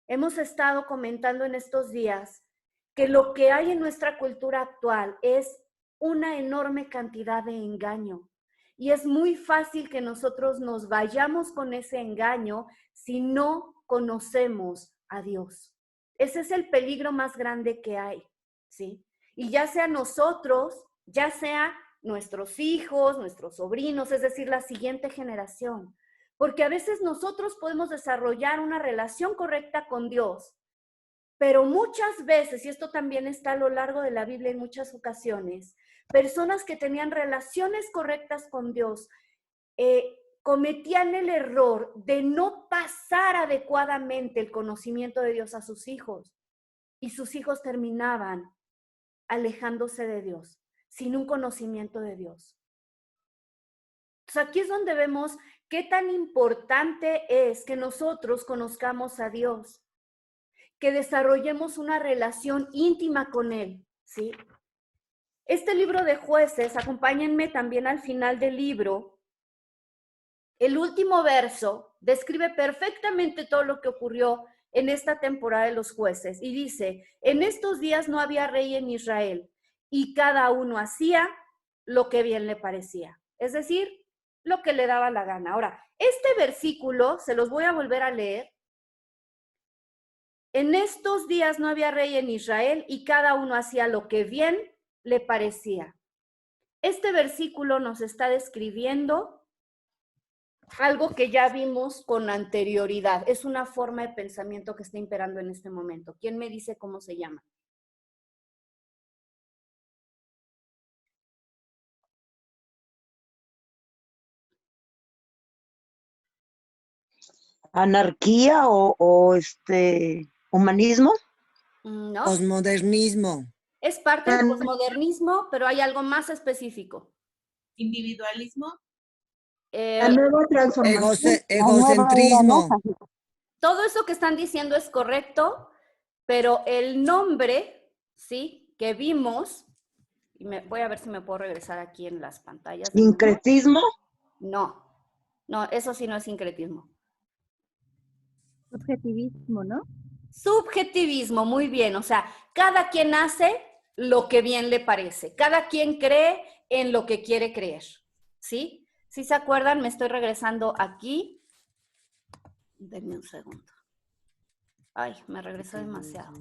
Hemos estado comentando en estos días que lo que hay en nuestra cultura actual es una enorme cantidad de engaño. Y es muy fácil que nosotros nos vayamos con ese engaño si no conocemos a Dios. Ese es el peligro más grande que hay, ¿sí? Y ya sea nosotros, ya sea nuestros hijos, nuestros sobrinos, es decir, la siguiente generación. Porque a veces nosotros podemos desarrollar una relación correcta con Dios, pero muchas veces, y esto también está a lo largo de la Biblia en muchas ocasiones, personas que tenían relaciones correctas con Dios cometían el error de no pasar adecuadamente el conocimiento de Dios a sus hijos, y sus hijos terminaban alejándose de Dios, sin un conocimiento de Dios. Entonces aquí es donde vemos qué tan importante es que nosotros conozcamos a Dios, que desarrollemos una relación íntima con Él, ¿sí? Este libro de Jueces, acompáñenme también al final del libro. El último verso describe perfectamente todo lo que ocurrió en esta temporada de los jueces y dice, en estos días no había rey en Israel y cada uno hacía lo que bien le parecía, es decir, lo que le daba la gana. Ahora, este versículo, se los voy a volver a leer. En estos días no había rey en Israel y cada uno hacía lo que bien le parecía. Este versículo nos está describiendo algo que ya vimos con anterioridad. Es una forma de pensamiento que está imperando en este momento. ¿Quién me dice cómo se llama? ¿Anarquía o humanismo? No. Posmodernismo. Es parte del posmodernismo, pero hay algo más específico. Individualismo. La nueva transformación. Egocentrismo. Todo eso que están diciendo es correcto, pero el nombre, ¿sí? Que vimos, y voy a ver si me puedo regresar aquí en las pantallas. ¿Sincretismo? No, eso sí no es sincretismo. Subjetivismo, ¿no? Subjetivismo, muy bien. O sea, cada quien hace lo que bien le parece. Cada quien cree en lo que quiere creer. ¿Sí? ¿Sí se acuerdan? Me estoy regresando aquí. Denme un segundo. Ay, me regresó demasiado.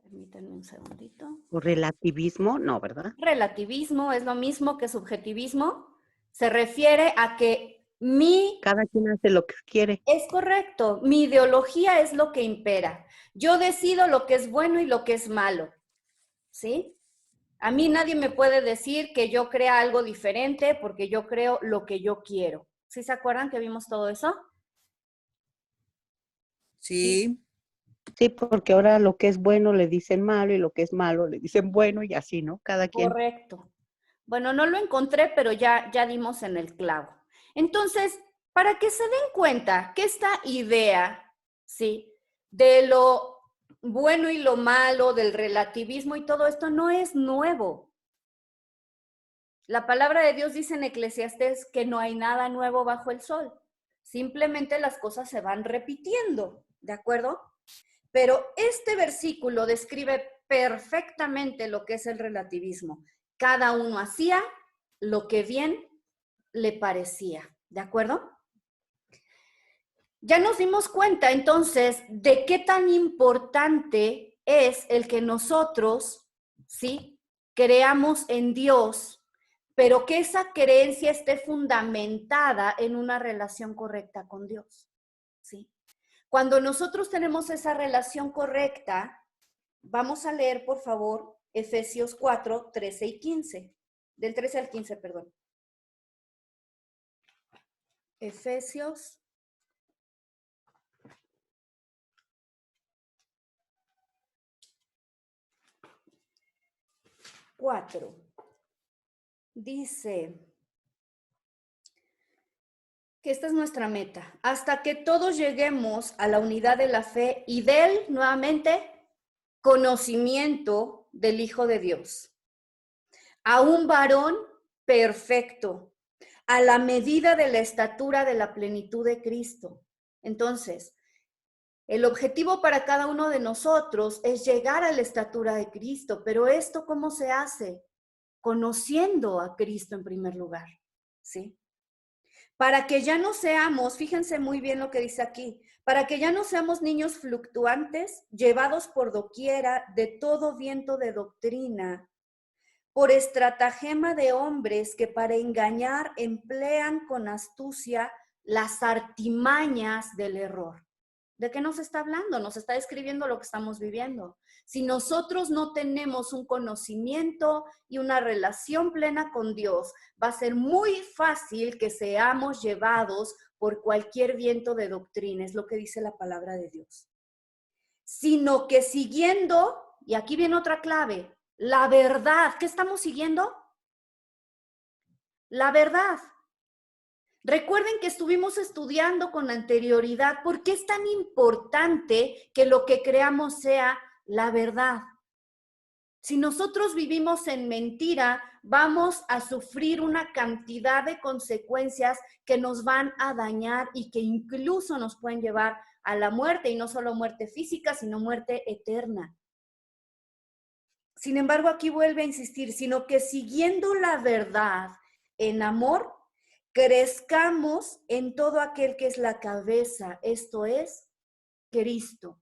Permítanme un segundito. Relativismo, no, ¿verdad? Relativismo es lo mismo que subjetivismo. Se refiere a que Cada quien hace lo que quiere. Es correcto, mi ideología es lo que impera. Yo decido lo que es bueno y lo que es malo, ¿sí? A mí nadie me puede decir que yo crea algo diferente porque yo creo lo que yo quiero. ¿Sí se acuerdan que vimos todo eso? Sí. Sí, porque ahora lo que es bueno le dicen malo y lo que es malo le dicen bueno y así, ¿no? Cada quien. Correcto. Bueno, no lo encontré, pero ya dimos en el clavo. Entonces, para que se den cuenta que esta idea, ¿sí? De lo bueno y lo malo, del relativismo y todo esto no es nuevo. La palabra de Dios dice en Eclesiastés que no hay nada nuevo bajo el sol. Simplemente las cosas se van repitiendo, ¿de acuerdo? Pero este versículo describe perfectamente lo que es el relativismo. Cada uno hacía lo que bien le parecía, ¿de acuerdo? Ya nos dimos cuenta entonces de qué tan importante es el que nosotros, ¿sí? Creamos en Dios, pero que esa creencia esté fundamentada en una relación correcta con Dios, ¿sí? Cuando nosotros tenemos esa relación correcta, vamos a leer, por favor, Efesios 4, 13 y 15. Del 13 al 15, perdón. Efesios 4. Dice que esta es nuestra meta, hasta que todos lleguemos a la unidad de la fe y del, nuevamente, conocimiento del Hijo de Dios, a un varón perfecto, a la medida de la estatura de la plenitud de Cristo. Entonces, el objetivo para cada uno de nosotros es llegar a la estatura de Cristo, pero ¿esto cómo se hace? Conociendo a Cristo en primer lugar, ¿sí? Para que ya no seamos, fíjense muy bien lo que dice aquí, para que ya no seamos niños fluctuantes, llevados por doquiera de todo viento de doctrina, por estratagema de hombres que para engañar emplean con astucia las artimañas del error. ¿De qué nos está hablando? Nos está describiendo lo que estamos viviendo. Si nosotros no tenemos un conocimiento y una relación plena con Dios, va a ser muy fácil que seamos llevados por cualquier viento de doctrina, es lo que dice la palabra de Dios. Sino que siguiendo, y aquí viene otra clave, la verdad. ¿Qué estamos siguiendo? la verdad. Recuerden que estuvimos estudiando con anterioridad por qué es tan importante que lo que creamos sea la verdad. Si nosotros vivimos en mentira, vamos a sufrir una cantidad de consecuencias que nos van a dañar y que incluso nos pueden llevar a la muerte, y no solo muerte física, sino muerte eterna. Sin embargo, aquí vuelve a insistir, sino que siguiendo la verdad en amor, crezcamos en todo aquel que es la cabeza, esto es, Cristo.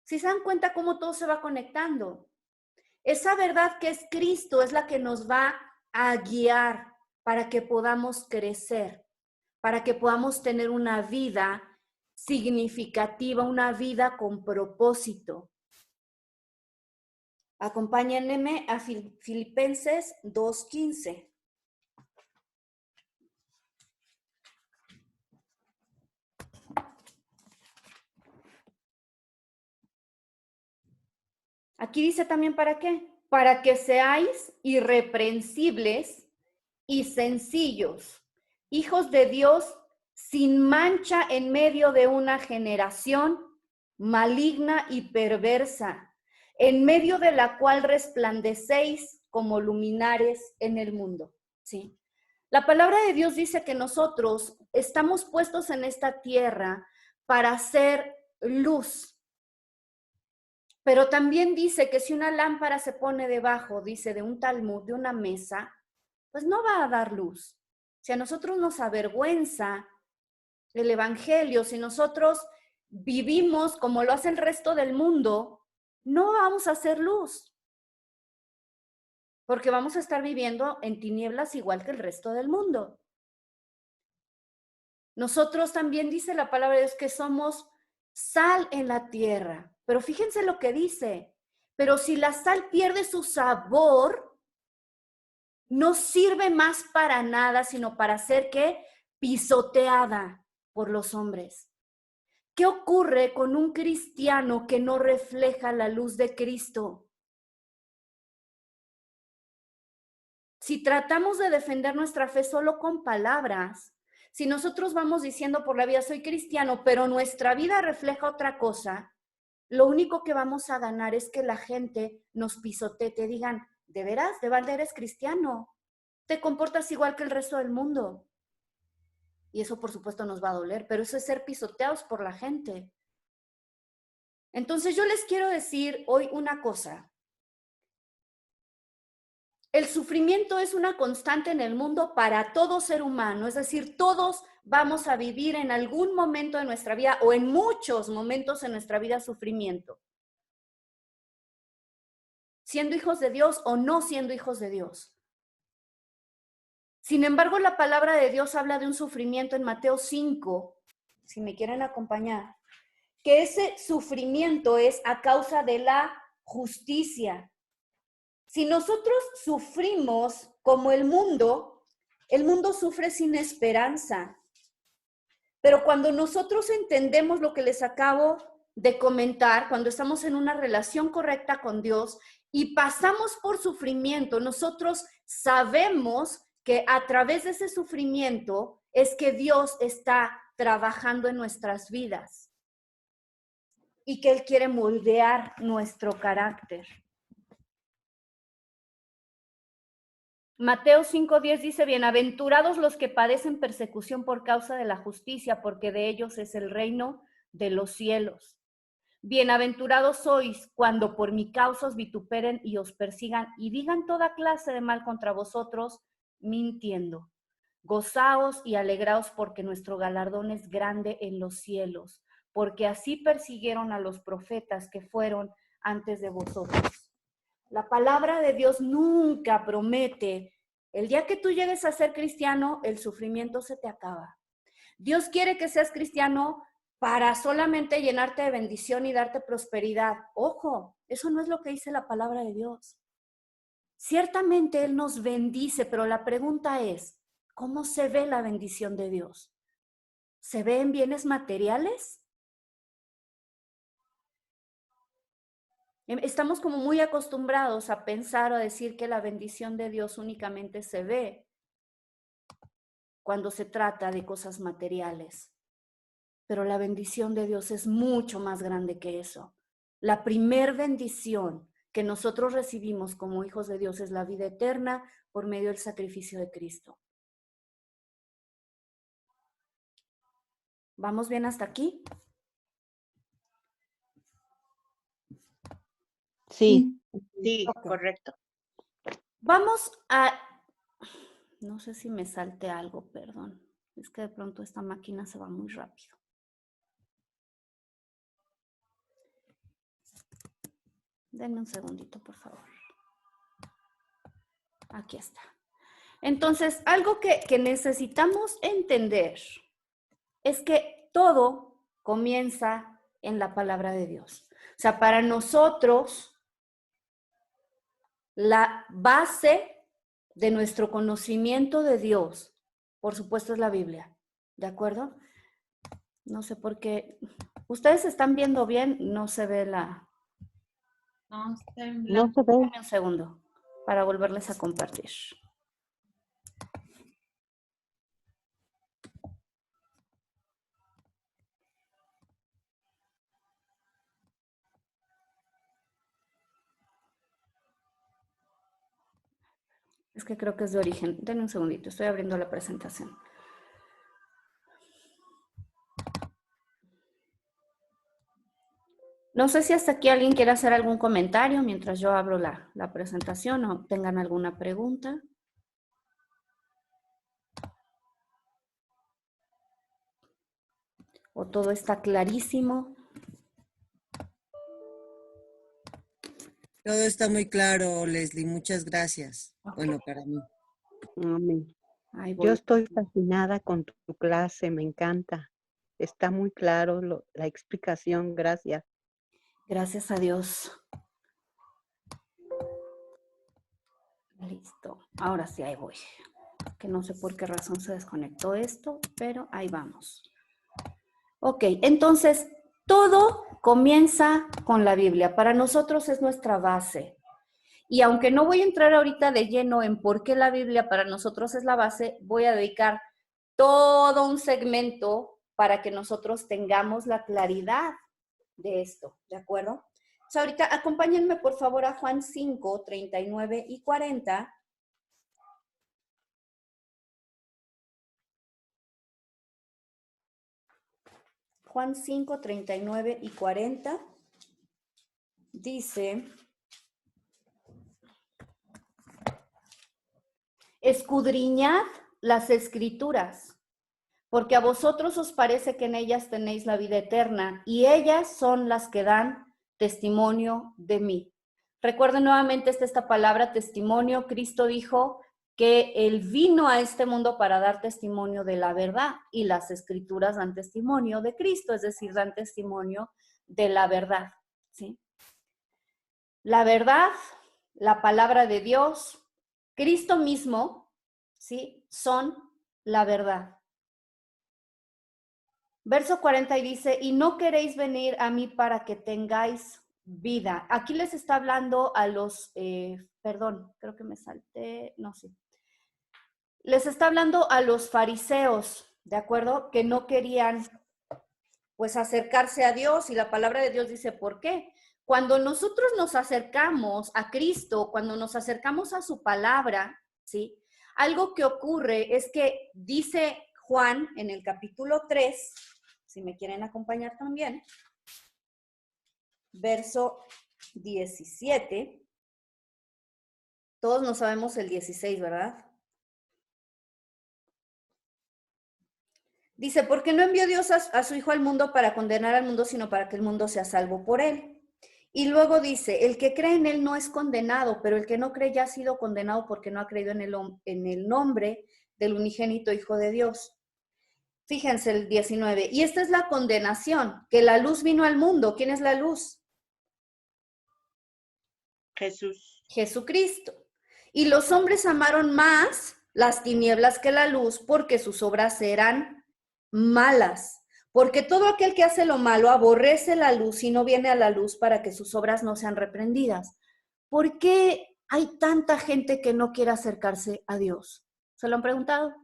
¿Sí se dan cuenta cómo todo se va conectando? Esa verdad que es Cristo es la que nos va a guiar para que podamos crecer, para que podamos tener una vida significativa, una vida con propósito. Acompáñenme a Filipenses 2:15. Aquí dice también ¿para qué? Para que seáis irreprensibles y sencillos, hijos de Dios sin mancha en medio de una generación maligna y perversa, en medio de la cual resplandecéis como luminares en el mundo. ¿Sí? La palabra de Dios dice que nosotros estamos puestos en esta tierra para hacer luz. Pero también dice que si una lámpara se pone debajo, dice, de un talmud, de una mesa, pues no va a dar luz. Si a nosotros nos avergüenza el evangelio, si nosotros vivimos como lo hace el resto del mundo, no vamos a hacer luz. Porque vamos a estar viviendo en tinieblas igual que el resto del mundo. Nosotros también dice la palabra de Dios que somos sal en la tierra. Pero fíjense lo que dice, pero si la sal pierde su sabor, no sirve más para nada, sino para ser ¿qué? Pisoteada por los hombres. ¿Qué ocurre con un cristiano que no refleja la luz de Cristo? Si tratamos de defender nuestra fe solo con palabras, si nosotros vamos diciendo por la vida soy cristiano, pero nuestra vida refleja otra cosa, lo único que vamos a ganar es que la gente nos pisotee, te digan, ¿de veras? ¿De balde eres cristiano? Te comportas igual que el resto del mundo. Y eso por supuesto nos va a doler, pero eso es ser pisoteados por la gente. Entonces yo les quiero decir hoy una cosa. El sufrimiento es una constante en el mundo para todo ser humano, es decir, todos vamos a vivir en algún momento de nuestra vida o en muchos momentos en nuestra vida sufrimiento. Siendo hijos de Dios o no siendo hijos de Dios. Sin embargo, la palabra de Dios habla de un sufrimiento en Mateo 5, si me quieren acompañar, que ese sufrimiento es a causa de la justicia. Si nosotros sufrimos como el mundo sufre sin esperanza. Pero cuando nosotros entendemos lo que les acabo de comentar, cuando estamos en una relación correcta con Dios y pasamos por sufrimiento, nosotros sabemos que a través de ese sufrimiento es que Dios está trabajando en nuestras vidas y que Él quiere moldear nuestro carácter. Mateo 5:10 dice, bienaventurados los que padecen persecución por causa de la justicia, porque de ellos es el reino de los cielos. Bienaventurados sois cuando por mi causa os vituperen y os persigan y digan toda clase de mal contra vosotros, mintiendo. Gozaos y alegraos porque nuestro galardón es grande en los cielos, porque así persiguieron a los profetas que fueron antes de vosotros. La palabra de Dios nunca promete, el día que tú llegues a ser cristiano, el sufrimiento se te acaba. Dios quiere que seas cristiano para solamente llenarte de bendición y darte prosperidad. Ojo, eso no es lo que dice la palabra de Dios. Ciertamente Él nos bendice, pero la pregunta es, ¿cómo se ve la bendición de Dios? ¿Se ve en bienes materiales? Estamos como muy acostumbrados a pensar o a decir que la bendición de Dios únicamente se ve cuando se trata de cosas materiales. Pero la bendición de Dios es mucho más grande que eso. La primer bendición que nosotros recibimos como hijos de Dios es la vida eterna por medio del sacrificio de Cristo. ¿Vamos bien hasta aquí? Sí. Sí, Ok. correcto. Vamos a... No sé si me salte algo, perdón. Es que de pronto esta máquina se va muy rápido. Denme un segundito, por favor. Aquí está. Entonces, algo que necesitamos entender es que todo comienza en la palabra de Dios. O sea, para nosotros, la base de nuestro conocimiento de Dios, por supuesto, es la Biblia. ¿De acuerdo? No sé por qué. ¿Ustedes están viendo bien? No se ve la... No, está en No blanco. se ve. Dame un segundo para volverles a compartir. Es que creo que es de origen. Denme un segundito, estoy abriendo la presentación. No sé si hasta aquí alguien quiere hacer algún comentario mientras yo abro la presentación o tengan alguna pregunta. ¿O todo está clarísimo? Todo está muy claro, Leslie. Muchas gracias. Bueno, para mí. Amén. Ahí Yo voy. estoy fascinada con tu clase, me encanta. Está muy claro la explicación, gracias. Gracias a Dios. Listo. Ahora sí, ahí voy. Que no sé por qué razón se desconectó esto, pero ahí vamos. Ok, entonces, todo comienza con la Biblia. Para nosotros es nuestra base. Y aunque no voy a entrar ahorita de lleno en por qué la Biblia para nosotros es la base, voy a dedicar todo un segmento para que nosotros tengamos la claridad de esto, ¿de acuerdo? Entonces, ahorita acompáñenme por favor a Juan 5, 39 y 40. Juan 5, 39 y 40 dice: escudriñad las escrituras, porque a vosotros os parece que en ellas tenéis la vida eterna, y ellas son las que dan testimonio de mí. Recuerden nuevamente esta palabra testimonio. Cristo dijo que Él vino a este mundo para dar testimonio de la verdad, y las escrituras dan testimonio de Cristo, es decir, dan testimonio de la verdad, ¿sí? La verdad, la palabra de Dios, Cristo mismo, ¿sí? Son la verdad. Verso 40 y dice: y no queréis venir a mí para que tengáis vida. Aquí les está hablando a los, perdón, creo que me salté, no sé. Les está hablando a los fariseos, ¿de acuerdo? Que no querían, pues, acercarse a Dios, y la palabra de Dios dice, ¿por qué? Cuando nosotros nos acercamos a Cristo, cuando nos acercamos a su palabra, ¿sí? Algo que ocurre es que dice Juan en el capítulo 3, si me quieren acompañar también, verso 17. Todos no sabemos el 16, ¿verdad? Dice: porque no envió Dios a su Hijo al mundo para condenar al mundo, sino para que el mundo sea salvo por él. Y luego dice: el que cree en él no es condenado, pero el que no cree ya ha sido condenado porque no ha creído en el nombre del unigénito Hijo de Dios. Fíjense el 19. Y esta es la condenación, que la luz vino al mundo. ¿Quién es la luz? Jesús. Jesucristo. Y los hombres amaron más las tinieblas que la luz, porque sus obras eran malas. Porque todo aquel que hace lo malo aborrece la luz y no viene a la luz para que sus obras no sean reprendidas. ¿Por qué hay tanta gente que no quiere acercarse a Dios? ¿Se lo han preguntado?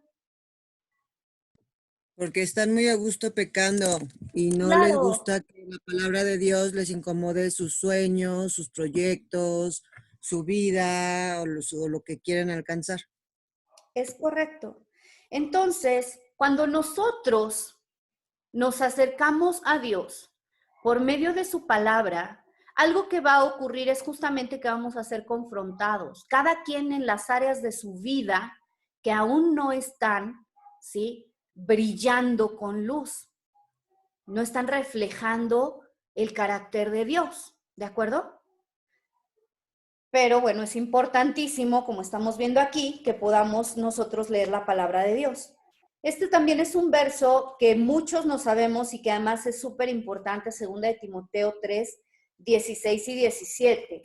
Porque están muy a gusto pecando y no les Claro, gusta que la palabra de Dios les incomode sus sueños, sus proyectos, su vida o lo que quieren alcanzar. es correcto. Entonces, cuando nosotros nos acercamos a Dios por medio de su palabra, algo que va a ocurrir es justamente que vamos a ser confrontados, cada quien en las áreas de su vida que aún no están, ¿sí?, brillando con luz, no están reflejando el carácter de Dios, ¿de acuerdo? Pero bueno, es importantísimo, como estamos viendo aquí, que podamos nosotros leer la palabra de Dios. Este también es un verso que muchos no sabemos y que además es súper importante, 2 de Timoteo 3, 16 y 17,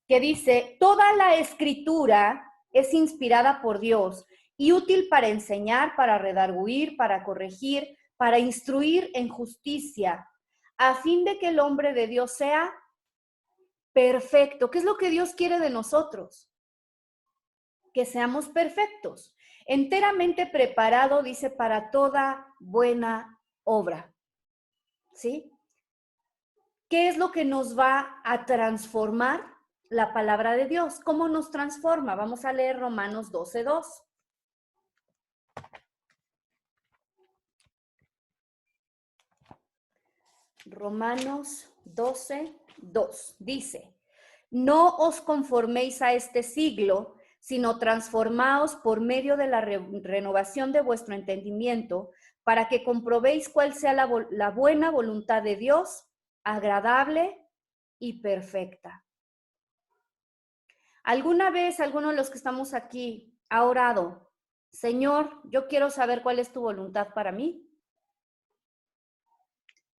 que dice, toda la escritura es inspirada por Dios y útil para enseñar, para redarguir, para corregir, para instruir en justicia, a fin de que el hombre de Dios sea perfecto. ¿Qué es lo que Dios quiere de nosotros? Que seamos perfectos, enteramente preparado, dice, para toda buena obra. ¿Sí? ¿Qué es lo que nos va a transformar? La palabra de Dios. ¿Cómo nos transforma? Vamos a leer Romanos 12:2. Romanos 12:2 dice, no os conforméis a este siglo, sino transformaos por medio de la renovación de vuestro entendimiento, para que comprobéis cuál sea la buena voluntad de Dios, agradable y perfecta. ¿Alguna vez alguno de los que estamos aquí ha orado, Señor, yo quiero saber cuál es tu voluntad para mí?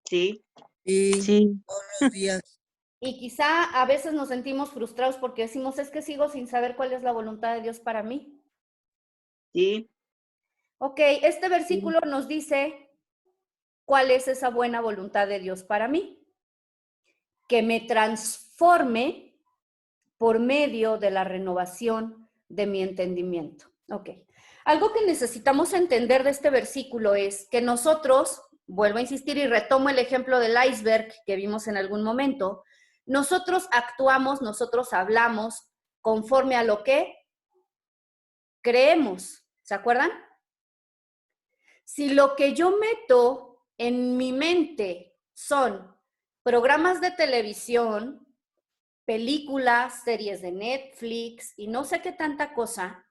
Sí, Y Sí, todos los días. Y quizá a veces nos sentimos frustrados porque decimos, es que sigo sin saber cuál es la voluntad de Dios para mí. sí, Ok, este versículo nos dice cuál es esa buena voluntad de Dios para mí. Que me transforme por medio de la renovación de mi entendimiento. Ok. Algo que necesitamos entender de este versículo es que nosotros, vuelvo a insistir y retomo el ejemplo del iceberg que vimos en algún momento, nosotros actuamos, nosotros hablamos conforme a lo que creemos. ¿Se acuerdan? Si lo que yo meto en mi mente son programas de televisión, películas, series de Netflix y no sé qué tanta cosa,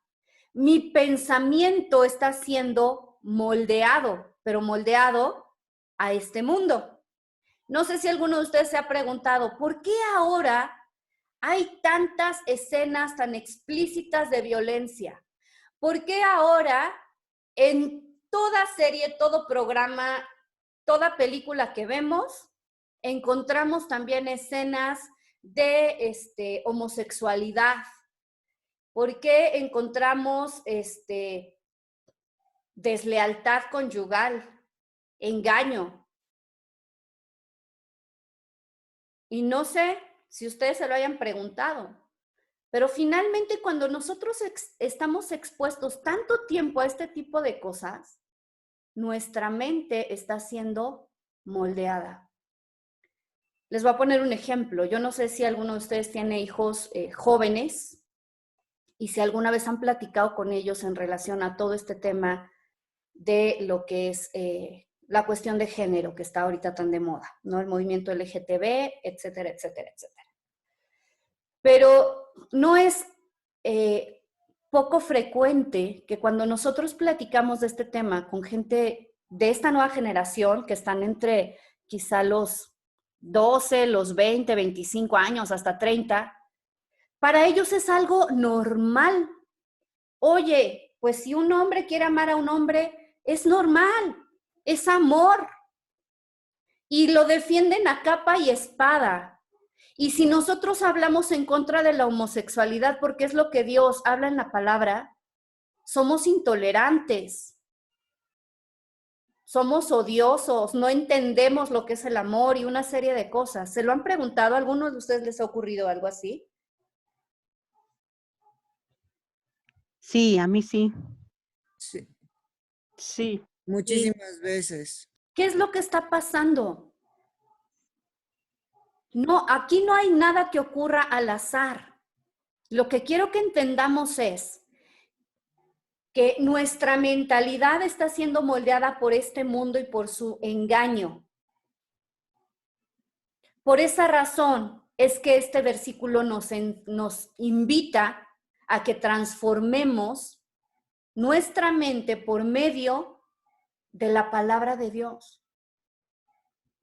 mi pensamiento está siendo moldeado, pero moldeado a este mundo. No sé si alguno de ustedes se ha preguntado, ¿por qué ahora hay tantas escenas tan explícitas de violencia? ¿Por qué ahora en toda serie, todo programa, toda película que vemos, encontramos también escenas de homosexualidad? ¿Por qué encontramos deslealtad conyugal, engaño? Y no sé si ustedes se lo hayan preguntado, pero finalmente cuando nosotros estamos expuestos tanto tiempo a este tipo de cosas, nuestra mente está siendo moldeada. Les voy a poner un ejemplo. Yo no sé si alguno de ustedes tiene hijos jóvenes y si alguna vez han platicado con ellos en relación a todo este tema de lo que es la cuestión de género que está ahorita tan de moda, ¿no? El movimiento LGTB, etcétera, etcétera, etcétera. Pero no es poco frecuente que cuando nosotros platicamos de este tema con gente de esta nueva generación, que están entre quizá los 12, los 20, 25 años, hasta 30, para ellos es algo normal. Oye, pues si un hombre quiere amar a un hombre, es normal, es amor. Y lo defienden a capa y espada. Y si nosotros hablamos en contra de la homosexualidad, porque es lo que Dios habla en la palabra, somos intolerantes, somos odiosos, no entendemos lo que es el amor y una serie de cosas. ¿Se lo han preguntado? ¿A alguno de ustedes les ha ocurrido algo así? Sí, a mí sí. Sí. Sí. Muchísimas veces. ¿Qué es lo que está pasando? No, aquí no hay nada que ocurra al azar. Lo que quiero que entendamos es que nuestra mentalidad está siendo moldeada por este mundo y por su engaño. Por esa razón es que este versículo nos invita a que transformemos nuestra mente por medio de la palabra de Dios.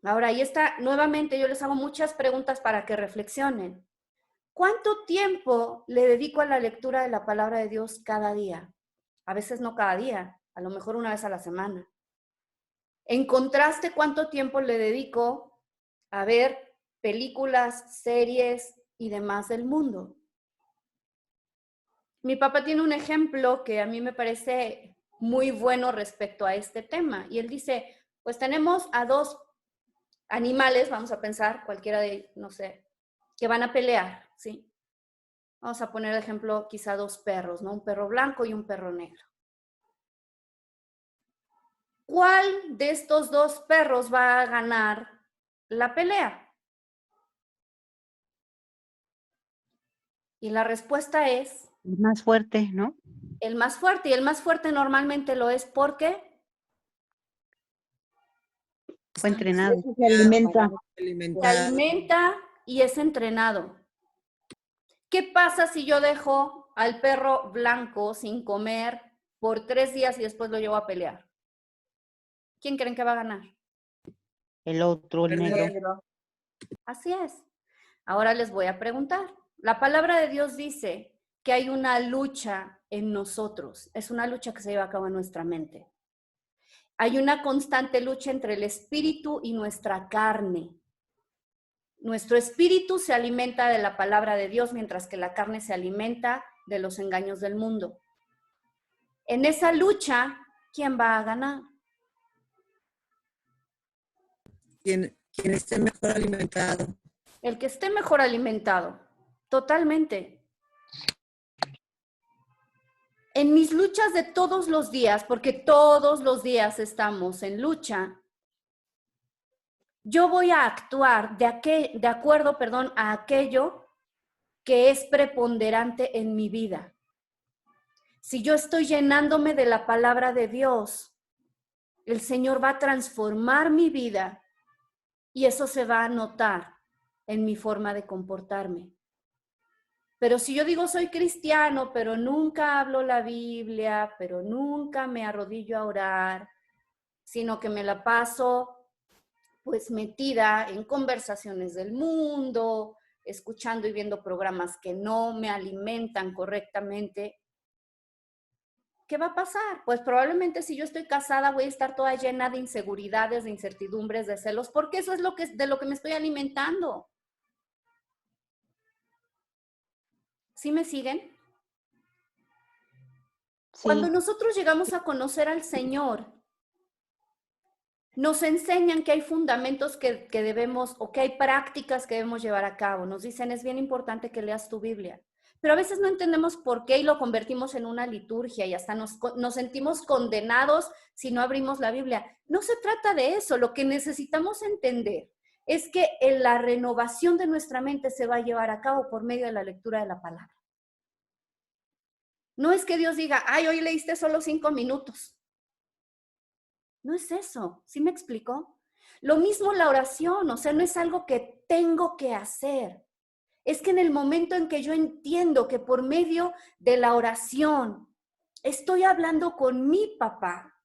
Ahora, ahí está, nuevamente yo les hago muchas preguntas para que reflexionen. ¿Cuánto tiempo le dedico a la lectura de la palabra de Dios cada día? A veces no cada día, a lo mejor una vez a la semana. En contraste, ¿cuánto tiempo le dedico a ver películas, series y demás del mundo? Mi papá tiene un ejemplo que a mí me parece muy bueno respecto a este tema. Y él dice, pues tenemos a dos animales, vamos a pensar, cualquiera de, no sé, que van a pelear, ¿sí? Vamos a poner de ejemplo quizá dos perros, ¿no? Un perro blanco y un perro negro. ¿Cuál de estos dos perros va a ganar la pelea? Y la respuesta es Más fuerte, ¿no? el más fuerte. Y el más fuerte normalmente lo es porque Fue entrenado. Eso se alimenta. se Alimentado. alimenta y es entrenado. ¿Qué pasa si yo dejo al perro blanco sin comer por 3 días y después lo llevo a pelear? ¿Quién creen que va a ganar? El otro, el negro. Negro. Así es. Ahora les voy a preguntar. La palabra de Dios dice que hay una lucha en nosotros. Es una lucha que se lleva a cabo en nuestra mente. Hay una constante lucha entre el espíritu y nuestra carne. Nuestro espíritu se alimenta de la palabra de Dios, mientras que la carne se alimenta de los engaños del mundo. En esa lucha, ¿quién va a ganar? Quien esté mejor alimentado. El que esté mejor alimentado. Totalmente. En mis luchas de todos los días, porque todos los días estamos en lucha, yo voy a actuar de acuerdo, a aquello que es preponderante en mi vida. Si yo estoy llenándome de la palabra de Dios, el Señor va a transformar mi vida y eso se va a notar en mi forma de comportarme. Pero si yo digo soy cristiano, pero nunca hablo la Biblia, pero nunca me arrodillo a orar, sino que me la paso pues metida en conversaciones del mundo, escuchando y viendo programas que no me alimentan correctamente, ¿qué va a pasar? Pues probablemente si yo estoy casada voy a estar toda llena de inseguridades, de incertidumbres, de celos, porque eso es de lo que me estoy alimentando. ¿Sí me siguen? Sí. Cuando nosotros llegamos a conocer al Señor, nos enseñan que hay fundamentos que debemos, o que hay prácticas que debemos llevar a cabo. Nos dicen, es bien importante que leas tu Biblia. Pero a veces no entendemos por qué y lo convertimos en una liturgia y hasta nos sentimos condenados si no abrimos la Biblia. No se trata de eso. Lo que necesitamos entender es que la renovación de nuestra mente se va a llevar a cabo por medio de la lectura de la palabra. No es que Dios diga, ay, hoy leíste solo 5 minutos. No es eso, ¿sí me explicó? Lo mismo la oración, o sea, no es algo que tengo que hacer. Es que en el momento en que yo entiendo que por medio de la oración estoy hablando con mi papá,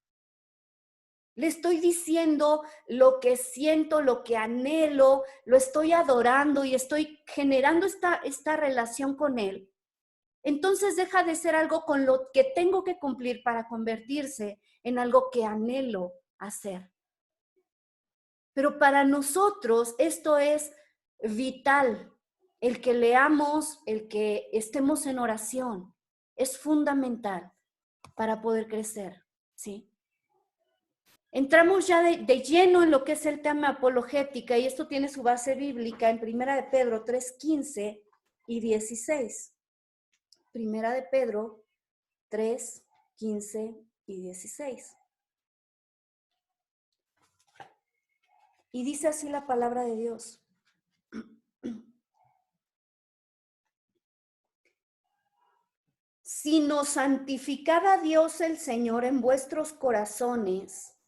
le estoy diciendo lo que siento, lo que anhelo, lo estoy adorando y estoy generando esta relación con él, entonces deja de ser algo con lo que tengo que cumplir para convertirse en algo que anhelo hacer. Pero para nosotros esto es vital. El que leamos, el que estemos en oración, es fundamental para poder crecer, ¿sí? Entramos ya de lleno en lo que es el tema apologética y esto tiene su base bíblica en 1 de Pedro 3:15 y 16. 1 de Pedro 3:15 y 16. Y dice así la palabra de Dios. Sino santificad a Dios el Señor en vuestros corazones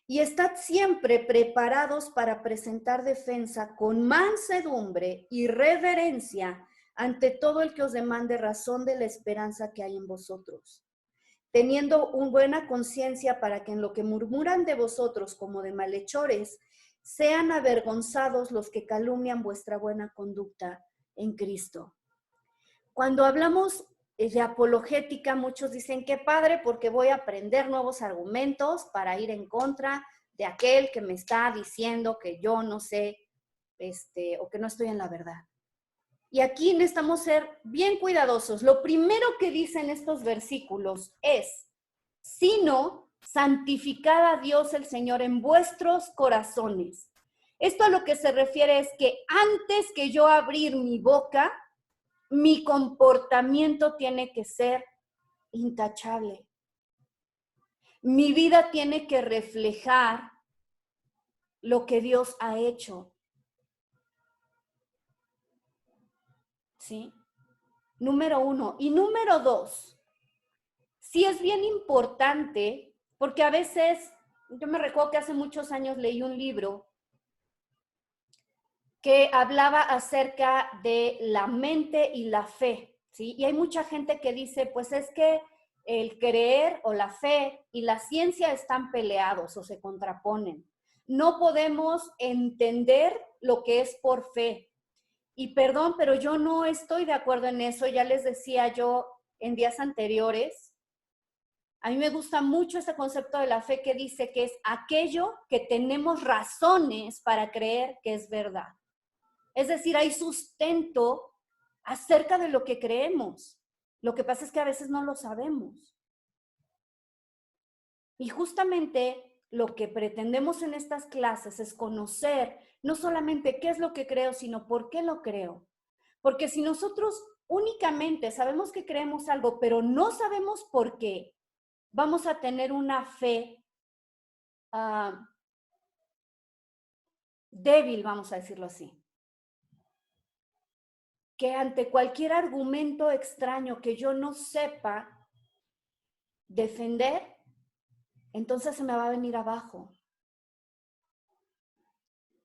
y estad siempre preparados para presentar defensa con mansedumbre y reverencia ante todo el que os demande razón de la esperanza que hay en vosotros, teniendo una buena conciencia para que en lo que murmuran de vosotros como de malhechores, sean avergonzados los que calumnian vuestra buena conducta en Cristo. Cuando hablamos de apologética, muchos dicen, qué padre, porque voy a aprender nuevos argumentos para ir en contra de aquel que me está diciendo que yo no sé, o que no estoy en la verdad. Y aquí necesitamos ser bien cuidadosos. Lo primero que dicen estos versículos es, sino santificad a Dios el Señor en vuestros corazones. Esto a lo que se refiere es que antes que yo abrir mi boca, mi comportamiento tiene que ser intachable. Mi vida tiene que reflejar lo que Dios ha hecho. ¿Sí? Número 1. Y número 2, sí es bien importante, porque a veces, yo me recuerdo que hace muchos años leí un libro que hablaba acerca de la mente y la fe, ¿sí? Y hay mucha gente que dice, pues es que el creer o la fe y la ciencia están peleados o se contraponen. No podemos entender lo que es por fe. Y perdón, pero yo no estoy de acuerdo en eso. Ya les decía yo en días anteriores, a mí me gusta mucho ese concepto de la fe que dice que es aquello que tenemos razones para creer que es verdad. Es decir, hay sustento acerca de lo que creemos. Lo que pasa es que a veces no lo sabemos. Y justamente lo que pretendemos en estas clases es conocer no solamente qué es lo que creo, sino por qué lo creo. Porque si nosotros únicamente sabemos que creemos algo, pero no sabemos por qué, vamos a tener una fe débil, vamos a decirlo así. Que ante cualquier argumento extraño que yo no sepa defender, entonces se me va a venir abajo.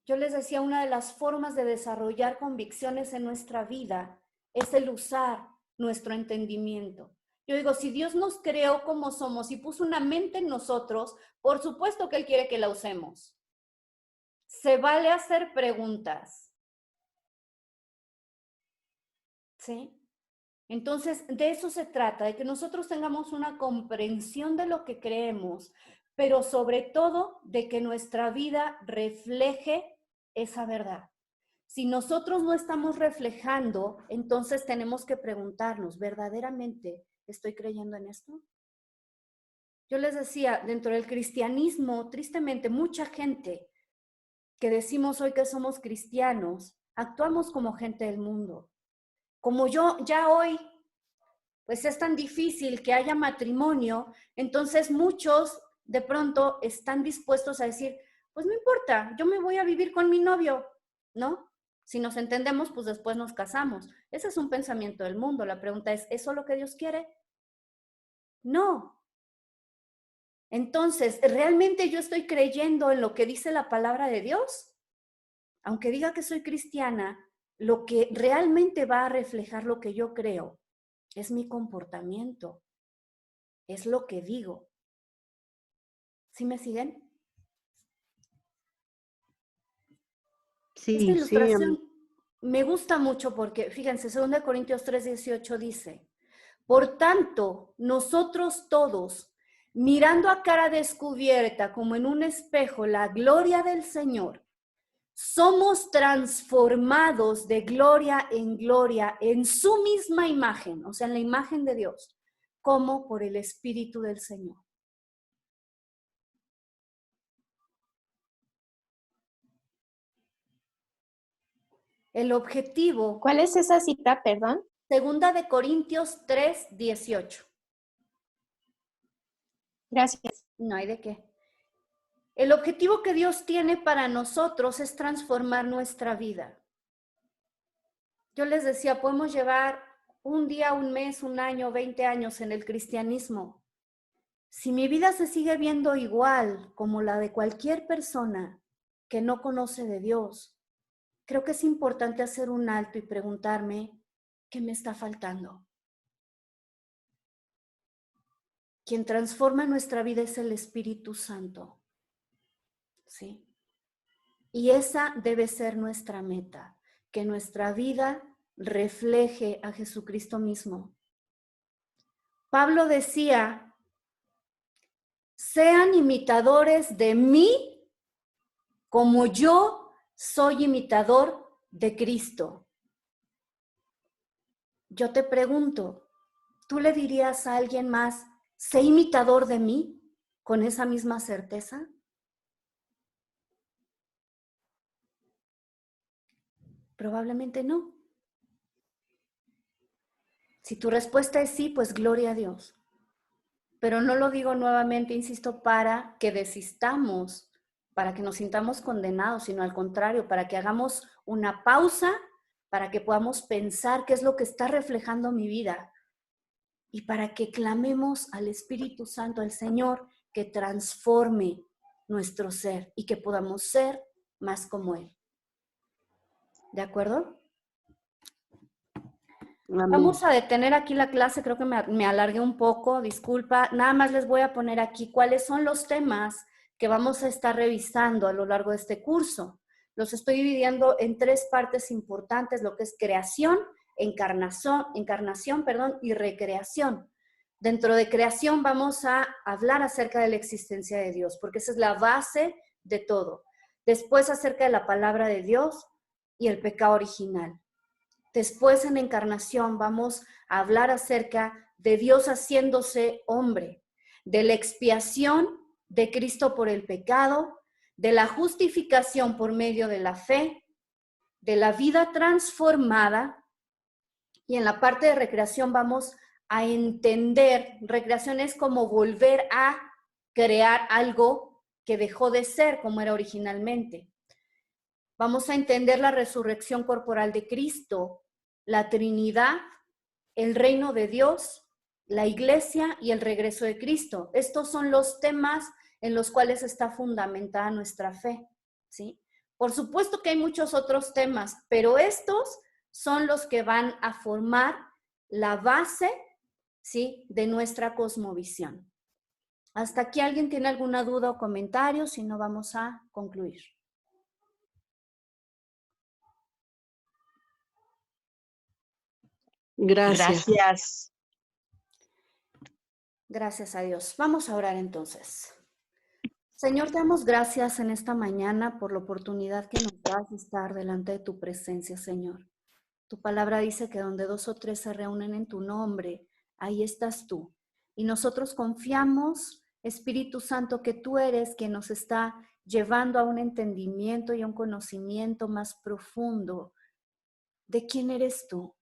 Yo les decía, una de las formas de desarrollar convicciones en nuestra vida es el usar nuestro entendimiento. Yo digo, si Dios nos creó como somos y puso una mente en nosotros, por supuesto que Él quiere que la usemos. Se vale hacer preguntas. ¿Sí? Entonces, de eso se trata, de que nosotros tengamos una comprensión de lo que creemos, pero sobre todo de que nuestra vida refleje esa verdad. Si nosotros no estamos reflejando, entonces tenemos que preguntarnos, ¿verdaderamente estoy creyendo en esto? Yo les decía, dentro del cristianismo, tristemente, mucha gente que decimos hoy que somos cristianos, actuamos como gente del mundo. Como yo ya hoy, pues es tan difícil que haya matrimonio, entonces muchos de pronto están dispuestos a decir, pues no importa, yo me voy a vivir con mi novio, ¿no? Si nos entendemos, pues después nos casamos. Ese es un pensamiento del mundo. La pregunta es, ¿eso es lo que Dios quiere? No. Entonces, ¿realmente yo estoy creyendo en lo que dice la palabra de Dios? Aunque diga que soy cristiana, lo que realmente va a reflejar lo que yo creo es mi comportamiento, es lo que digo. ¿Sí me siguen? Sí, Esta ilustración me gusta mucho porque, fíjense, 2 Corintios 3:18 dice, por tanto, nosotros todos, mirando a cara descubierta como en un espejo la gloria del Señor, somos transformados de gloria en su misma imagen, o sea, en la imagen de Dios, como por el Espíritu del Señor. El objetivo. ¿Cuál es esa cita, perdón? 2 Corintios 3:18. Gracias. No hay de qué. El objetivo que Dios tiene para nosotros es transformar nuestra vida. Yo les decía, podemos llevar un día, un mes, un año, 20 años en el cristianismo. Si mi vida se sigue viendo igual como la de cualquier persona que no conoce de Dios, creo que es importante hacer un alto y preguntarme, ¿qué me está faltando? Quien transforma nuestra vida es el Espíritu Santo. ¿Sí? Y esa debe ser nuestra meta, que nuestra vida refleje a Jesucristo mismo. Pablo decía, sean imitadores de mí como yo soy imitador de Cristo. Yo te pregunto, ¿tú le dirías a alguien más, sé imitador de mí con esa misma certeza? Probablemente no. Si tu respuesta es sí, pues gloria a Dios. Pero no lo digo nuevamente, insisto, para que desistamos, para que nos sintamos condenados, sino al contrario, para que hagamos una pausa, para que podamos pensar qué es lo que está reflejando mi vida y para que clamemos al Espíritu Santo, al Señor, que transforme nuestro ser y que podamos ser más como Él. ¿De acuerdo? Amén. Vamos a detener aquí la clase, creo que me alargué un poco, disculpa. Nada más les voy a poner aquí cuáles son los temas que vamos a estar revisando a lo largo de este curso. Los estoy dividiendo en 3 partes importantes, lo que es creación, encarnación, y recreación. Dentro de creación vamos a hablar acerca de la existencia de Dios, porque esa es la base de todo. Después acerca de la palabra de Dios y el pecado original. Después en encarnación vamos a hablar acerca de Dios haciéndose hombre, de la expiación de Cristo por el pecado, de la justificación por medio de la fe, de la vida transformada. Y en la parte de recreación vamos a entender, recreación es como volver a crear algo que dejó de ser como era originalmente. Vamos a entender la resurrección corporal de Cristo, la Trinidad, el reino de Dios, la iglesia y el regreso de Cristo. Estos son los temas en los cuales está fundamentada nuestra fe, ¿sí? Por supuesto que hay muchos otros temas, pero estos son los que van a formar la base, ¿sí?, de nuestra cosmovisión. ¿Hasta aquí alguien tiene alguna duda o comentario? Si no, vamos a concluir. Gracias. Gracias. Gracias a Dios. Vamos a orar entonces. Señor, te damos gracias en esta mañana por la oportunidad que nos das de estar delante de tu presencia, Señor. Tu palabra dice que donde 2 o 3 se reúnen en tu nombre, ahí estás tú. Y nosotros confiamos, Espíritu Santo, que tú eres quien nos está llevando a un entendimiento y a un conocimiento más profundo de quién eres tú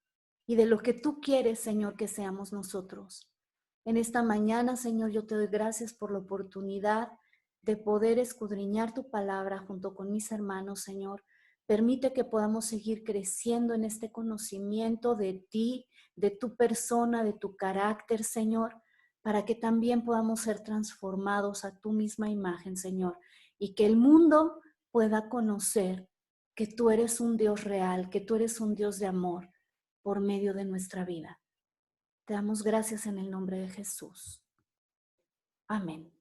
y de lo que tú quieres, Señor, que seamos nosotros. En esta mañana, Señor, yo te doy gracias por la oportunidad de poder escudriñar tu palabra junto con mis hermanos, Señor. Permite que podamos seguir creciendo en este conocimiento de ti, de tu persona, de tu carácter, Señor, para que también podamos ser transformados a tu misma imagen, Señor, y que el mundo pueda conocer que tú eres un Dios real, que tú eres un Dios de amor por medio de nuestra vida. Te damos gracias en el nombre de Jesús. Amén.